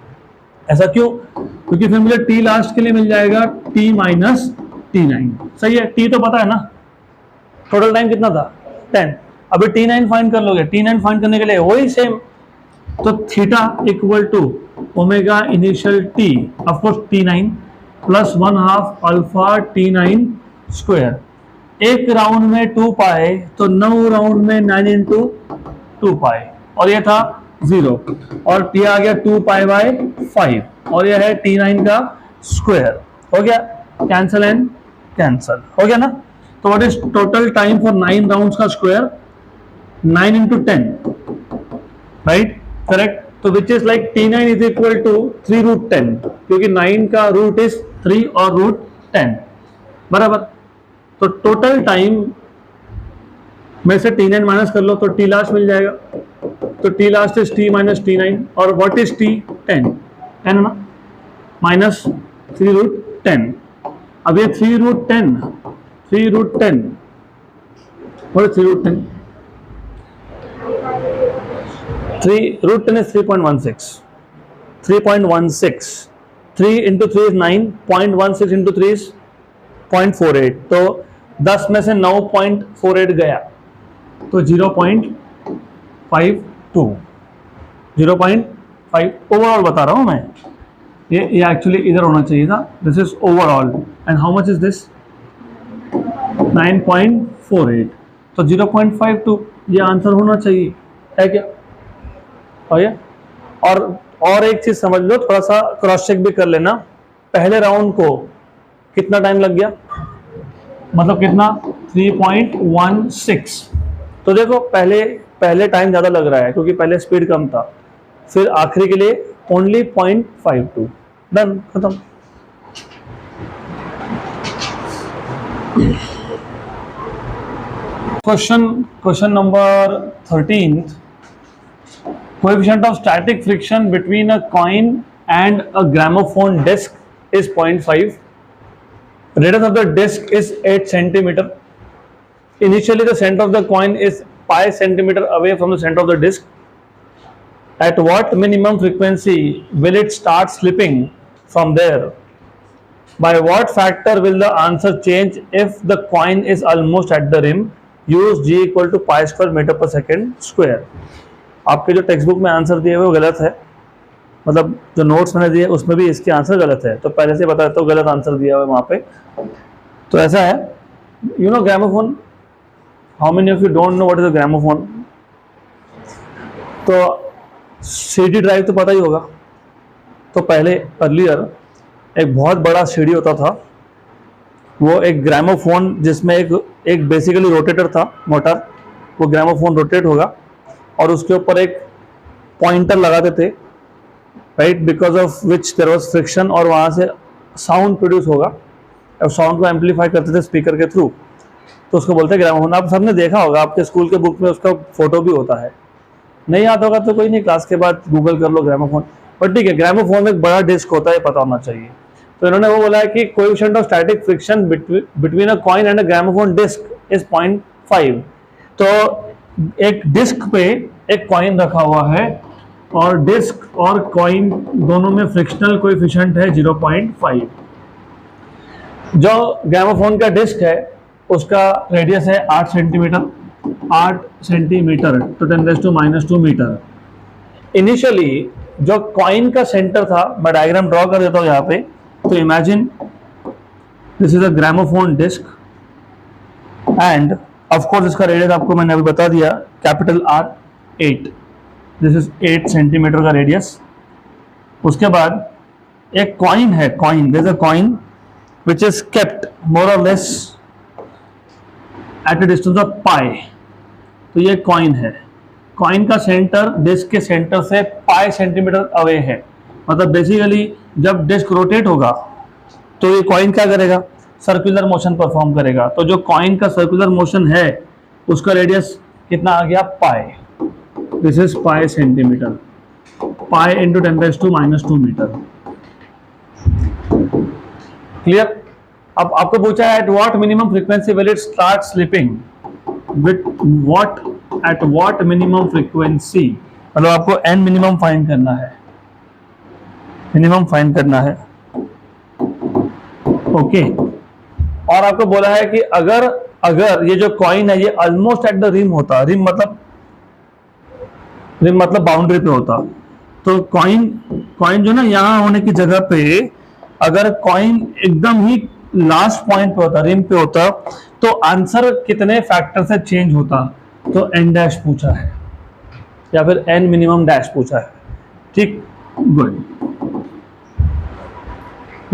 ऐसा क्यों? क्योंकि फिर मुझे टी लास्ट के लिए मिल जाएगा टी माइनस T9। सही है, टी तो पता है ना, टोटल टाइम कितना था? 10। अभी T9 फाइंड कर लोगे। T9 फाइंड करने के लिए वही सेम, तो theta equal to omega initial T of course T9 plus 1/2 alpha T9 square. एक राउंड में 2 पाए तो 9 राउंड में 9 इंटू 2 पाए, और ये था 0, और ये आ गया 2 पाई बाय 5, और यह है T9 का स्क्वायर। हो गया, कैंसल एंड कैंसल, हो गया ना। तो what is total time for 9 rounds का स्क्वायर? 9 into 10, right, correct. तो which is like T9 is equal to 3√10, क्योंकि 9 का रूट इज 3 और रूट 10, बराबर। तो टोटल टाइम में से T9 माइनस कर लो तो टी लास्ट मिल जाएगा, तो T last is T minus T9, और व्हाट इज T? 10 है ना, माइनस 3√10। अब ये 3√10, 3√10, what is 3√10? 3√10 is 3.16, 3.16, 3 into 3 is 9, 0.16 into 3 is 0.48, तो 10 में से 9.48 गया तो 0.52, 0.5 ओवरऑल बता रहा हूँ मैं। ये एक्चुअली इधर होना चाहिए था, this is overall, and how much is this? 9.48, तो 0.52 ये आंसर होना चाहिए, है क्या? और एक चीज समझ लो, थोड़ा सा क्रॉस चेक भी कर लेना। पहले राउंड को कितना टाइम लग गया, मतलब कितना? 3.16। तो देखो पहले टाइम ज्यादा लग रहा है क्योंकि पहले स्पीड कम था, फिर आखिरी के लिए ओनली 0.52, डन, खत्म। Question number 13। Coefficient of static friction between a coin and a gramophone disc is 0.5. Radius of the disc is 8 centimeter. Initially, the center of the coin is pi centimeter away from the center of the disc. At what minimum frequency will it start slipping from there? By what factor will the answer change if the coin is almost at the rim? Use G equal to pi square meter per second square. आपके जो text book में answer दिए हुए वो गलत है, मतलब जो नोट्स मैंने दिए उसमें भी इसके आंसर गलत है, तो पहले से बता देता हूँ गलत आंसर दिया हुआ है वहाँ पे। तो ऐसा है, you know gramophone, how many of you don't know what is a gramophone? तो सीडी ड्राइव तो पता ही होगा। तो पहले अर्लियर एक बहुत बड़ा सीडी होता था, वो एक ग्रामोफोन जिसमें एक बेसिकली रोटेटर था मोटर, वो ग्रामोफोन रोटेट होगा और उसके ऊपर एक पॉइंटर लगाते थे, right, because of which there was friction, और वहाँ से साउंड प्रोड्यूस होगा और साउंड को एम्पलीफाई करते थे स्पीकर के थ्रू, तो उसको बोलते हैं ग्रामोफोन। आप सबने देखा होगा, आपके स्कूल के बुक में उसका फोटो भी होता है। नहीं याद होगा तो कोई नहीं, क्लास के बाद गूगल कर लो ग्रामोफोन। बट ठीक है, ग्रामोफोन में एक बड़ा डिस्क होता है, पता होना चाहिए। तो इन्होंने वो बोला है कि coefficient of static friction between a coin and a gramophone disc is 0.5। तो एक डिस्क पे एक कॉइन रखा हुआ है और डिस्क और कॉइन दोनों में फ्रिक्शनल कोएफिशिएंट है 0.5। जो ग्रामोफोन का डिस्क है उसका रेडियस है 8 सेंटीमीटर, 8 सेंटीमीटर तो 10⁻² मीटर। इनिशियली जो कॉइन का सेंटर था, मैं डायग्राम ड्रॉ कर देता हूँ यहाँ पे। तो imagine this is a gramophone disc and of course इसका रेडियस आपको मैंने अभी बता दिया, capital R 8, this is 8 centimetre का रेडियस। उसके बाद एक कॉइन है, coin, this is a coin which is kept more or less at a distance of pi, तो ये कॉइन है, कॉइन का सेंटर डिस्क के सेंटर से पाई सेंटीमीटर अवे है। मतलब बेसिकली जब डिस्क रोटेट होगा तो ये कॉइन क्या करेगा, सर्कुलर मोशन परफॉर्म करेगा। तो जो कॉइन का सर्कुलर मोशन है उसका रेडियस कितना आ गया, pi. This is pi centimetre, pi into 10⁻² metre. Clear. अब आपको पूछा है at what minimum frequency will it start slipping, with what, at what minimum frequency, मतलब आपको एन मिनिमम फाइंड करना है, मिनिमम फाइंड करना है। ओके। और आपको बोला है कि अगर ये जो कॉइन है ये ऑलमोस्ट एट द रिम होता, रिम मतलब बाउंड्री पे होता, तो कॉइन जो ना यहाँ होने की जगह पे अगर कॉइन एकदम ही लास्ट पॉइंट पे होता, रिम पे होता, तो आंसर कितने फैक्टर से चेंज होता, तो एन डैश पूछा है या फिर एन मिनिमम डैश पूछा है। ठीक, गुड,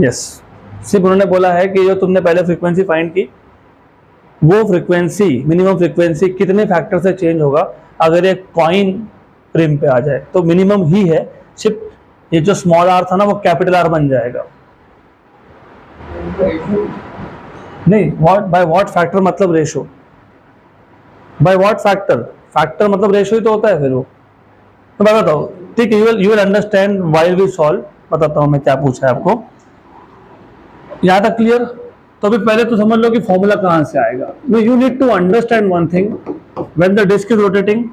यस। सिर्फ उन्होंने बोला है कि जो तुमने पहले फ्रीक्वेंसी फाइंड की वो फ्रीक्वेंसी, मिनिमम फ्रीक्वेंसी कितने फैक्टर से चेंज होगा अगर ये कॉइन रिम पे आ जाए, तो मिनिमम ही है, सिर्फ ये जो स्मॉल आर था ना वो कैपिटल आर बन जाएगा। नहीं, बाय व्हाट फैक्टर मतलब रेशो, बाय व्हाट फैक्टर मतलब रेशो ही तो होता है फिर वो। तो मैं बताओ, ठीक है, you will understand while we solve. बताता हूं मैं क्या पूछा है आपको, यहां तक क्लियर। तो अभी पहले तो समझ लो कि फॉर्मूला कहां से आएगा। You need to understand one thing, when the disc is rotating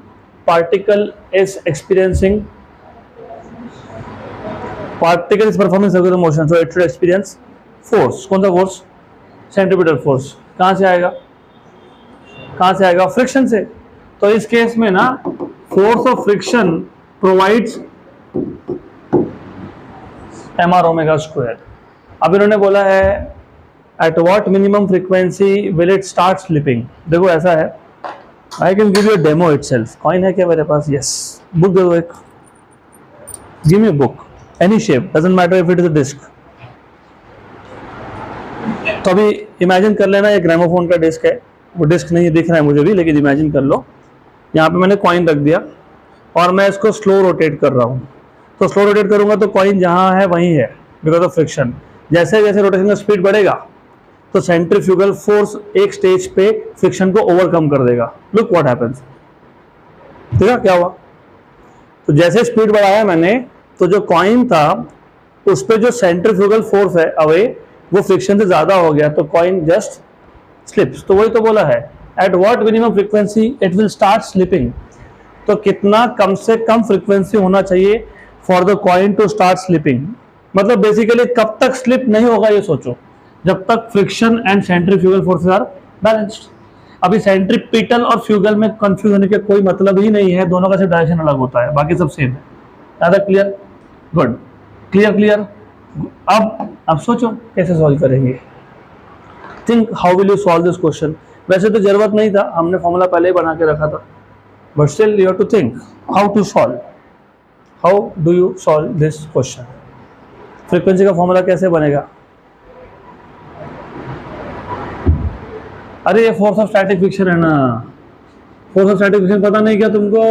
particle is experiencing, particle is performing circular motion, so it should experience force. कौन सा फोर्स, सेंट्रीपिटल फोर्स। कहां से आएगा, फ्रिक्शन से। तो इस केस में ना force of friction provides mr⍵²। अब इन्होंने बोला है at what minimum frequency will it start slipping. देखो ऐसा है, I can give you demo itself. Coin है क्या मेरे पास, यस। बुक दे दो एक, give me book, any shape, doesn't matter if it is a disc. तो अभी इमेजिन कर लेना ये ग्रामोफोन का डिस्क है, वो डिस्क नहीं दिख रहा है मुझे भी, लेकिन इमेजिन कर लो यहाँ पे मैंने कॉइन रख दिया और मैं इसको स्लो रोटेट कर रहा हूँ। तो स्लो रोटेट करूंगा तो कॉइन जहाँ है वहीं है बिकॉज ऑफ फ्रिक्शन। जैसे जैसे रोटेशन का स्पीड बढ़ेगा तो सेंट्रीफ्यूगल फोर्स एक स्टेज पे फ्रिक्शन को ओवरकम कर देगा। लुक व्हाट हैपेंस, ठीक है क्या हुआ। तो जैसे स्पीड बढ़ाया मैंने तो जो कॉइन था उस पे जो सेंट्रीफ्यूगल फोर्स है अवे वो फ्रिक्शन से ज्यादा हो गया, तो कॉइन जस्ट स्लिप्स। तो वही तो बोला है at what minimum frequency it will start slipping. तो कितना कम से कम फ्रीक्वेंसी होना चाहिए for the coin to start slipping. मतलब बेसिकली कब तक स्लिप नहीं होगा ये सोचो, जब तक friction and centrifugal forces are balanced. अभी सेंट्रीपिटल और फ्यूगल में कंफ्यूज होने का कोई मतलब ही नहीं है, दोनों का सिर्फ डायरेक्शन अलग होता है, बाकी सब सेम है। ज्यादा क्लियर, गुड, क्लियर। अब सोचो कैसे सॉल्व करेंगे। Think how will you solve this question. वैसे तो जरूरत नहीं था, हमने फॉर्मूला पहले ही बना के रखा था, but still you have to think how to solve, how do you solve this question. Frequency का फॉर्मूला कैसे बनेगा। अरे ये फोर्स ऑफ स्टैटिक फ्रिक्शन है ना, फोर्स ऑफ स्टैटिक फ्रिक्शन पता नहीं क्या तुमको,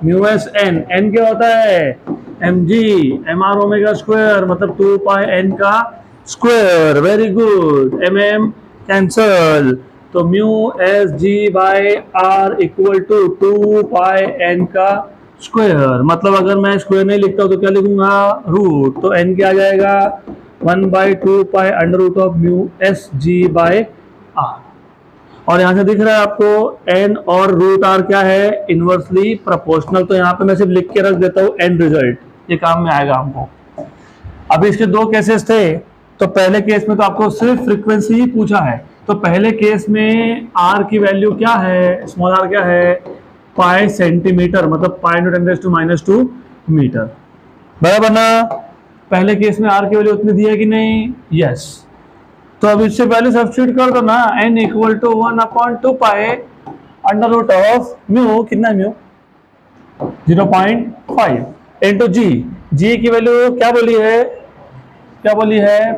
म्यू एस एन, एन क्या होता है mg mr⍵², मतलब 2 पाई n का square. Very good, mm cancel, तो mu S G by R equal to 2 pi n का स्क्वायर। मतलब अगर मैं स्क्वायर नहीं लिखता हूं तो क्या लिखूंगा, रूट। तो n क्या आ जाएगा 1/2 pi under root of mu S G by r. और यहाँ से दिख रहा है आपको n और रूट r क्या है, इनवर्सली प्रोपोर्शनल। तो यहाँ पे मैं सिर्फ लिख के रख देता हूँ एंड रिजल्ट, ये काम में आएगा हमको। अभी इसके दो केसेस थे, तो पहले केस में तो आपको सिर्फ फ्रीक्वेंसी ही पूछा है। तो पहले केस में r की वैल्यू क्या है, स्मॉल r क्या है, पाई सेंटीमीटर, मतलब पाई इंटू 10⁻² मीटर, बराबर ना। पहले केस में r की वैल्यू उतनी दी है कि नहीं, यस। तो अब इससे पहले सब्स्टिट्यूट कर दो ना, n equal to 1/2 pi under root of mu, कितना म्यू 0.5 इंटू जी की वैल्यू क्या बोली है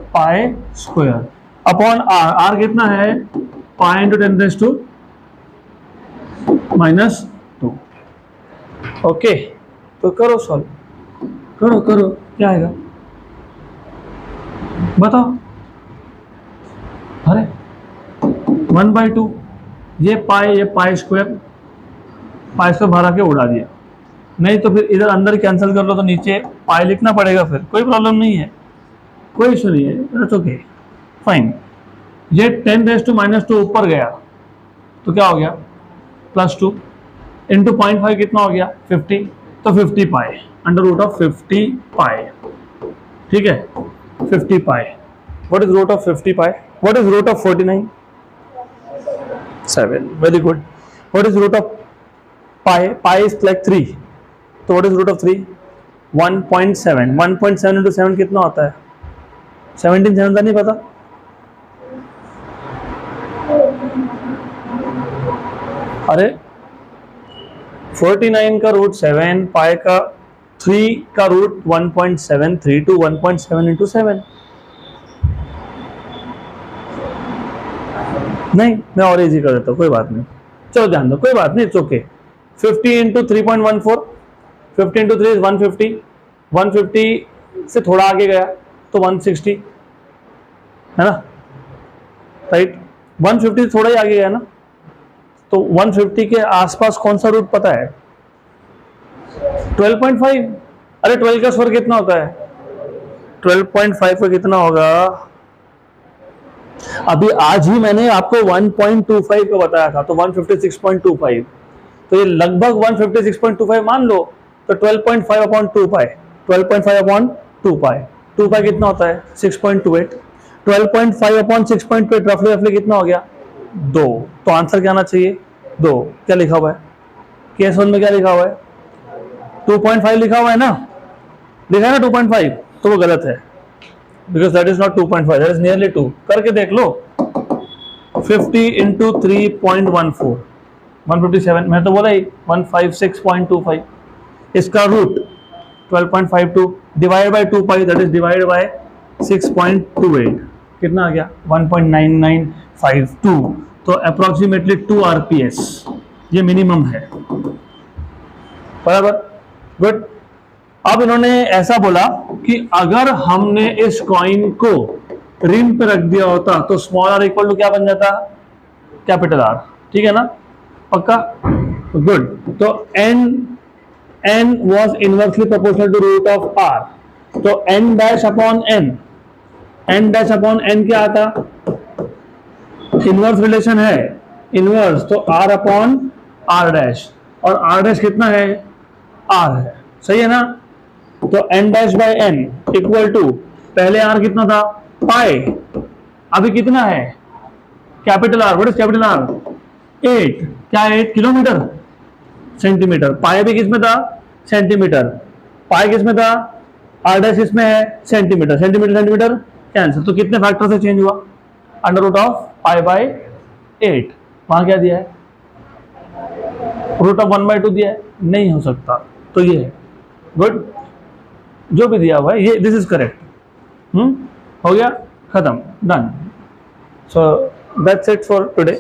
पाई स्क्वायर अपॉन आर कितना है पाई इंटू 10⁻²। -2। ओके, तो करो सॉल्व, करो करो, क्या आएगा बताओ। अरे 1/2, ये पाई स्क्वायर भरा के उड़ा दिया। नहीं तो फिर इधर अंदर कैंसिल कर लो तो नीचे पाई लिखना पड़ेगा, फिर कोई प्रॉब्लम नहीं है, कोई इशू नहीं है, दैट्स ओके फाइन। ये 10⁻² ऊपर गया तो क्या हो गया +2 इंटू 0.5 कितना हो गया 50, तो 50 पाई √50 पाई, ठीक है 50 pi. What is root of 50 pi? What is root of 49? 7, very good. What is root of pi? Pi is like 3, तो what is root of 3? 1.7। 1.7 into 7 कितना होता है? 17, 7 नहीं पता? अरे 49 का रूट 7, पाई का 3 का रूट 1.7, 3 to 1.7 इंटू 7। नहीं, मैं और इजी कर देता हूँ, कोई बात नहीं, चलो ध्यान दो, कोई बात नहीं, it's okay. 50 into 3.14, 50 into 3 is 150, 150 से थोड़ा आगे गया तो 160 है ना, राइट? 150 थोड़ा ही आगे गया ना, तो 150 के आसपास कौन सा रूट पता है? 12.5। अरे 12 का स्क्वायर कितना होता है? 12.5 का कितना होगा? अभी आज ही मैंने आपको 1.25 का बताया था, तो 156.25, तो ये लगभग 156.25 मान लो, तो 12.5/2 12.5/2 2 कितना होता है? 6.28। 12.5/6.28 रफली कितना हो गया? 2। तो आंसर क्या आना चाहिए? 2। क्या लिखा हुआ है केस 1 में? क्या लिखा हुआ है? 2.5 लिखा हुआ है ना, लिखा है ना 2.5, तो वो गलत है, because that is not 2.5, that is nearly 2। करके देख लो, 50 इंटू 3.14, 157, मैं तो बोला ही 156.25, इसका root 12.52 divide by 2 pi, that is divide by 6.28, कितना आ गया? 1.9952, तो अप्रोक्सीमेटली 2 RPS ये मिनिमम है, बराबर, गुड। अब इन्होंने ऐसा बोला कि अगर हमने इस कॉइन को रिंग पे रख दिया होता तो स्मॉल r इक्वल टू क्या बन जाता? कैपिटल R, ठीक है ना, पक्का, गुड। तो n was inversely proportional to root of r, तो n डैश अपॉन n क्या आता? इनवर्स रिलेशन है, इनवर्स, तो r अपॉन r डैश, और r डैश कितना है? r है, सही है ना, तो n dash by n equal to, पहले r कितना था? पाई, अभी कितना है? Capital R। What is capital R? 8, क्या 8 किलोमीटर? सेंटीमीटर। पाई भी किस में था? सेंटीमीटर। पाई किस में था? r डैश इसमें है सेंटीमीटर, सेंटीमीटर कैंसिल, तो कितने फैक्टर से चेंज हुआ? √of पाई/8। वहां क्या दिया है? √1/2 दिया है, नहीं हो सकता, तो ये है, गुड, जो भी दिया हुआ है ये, दिस इज करेक्ट। हो गया, खत्म, done. So that's it for today.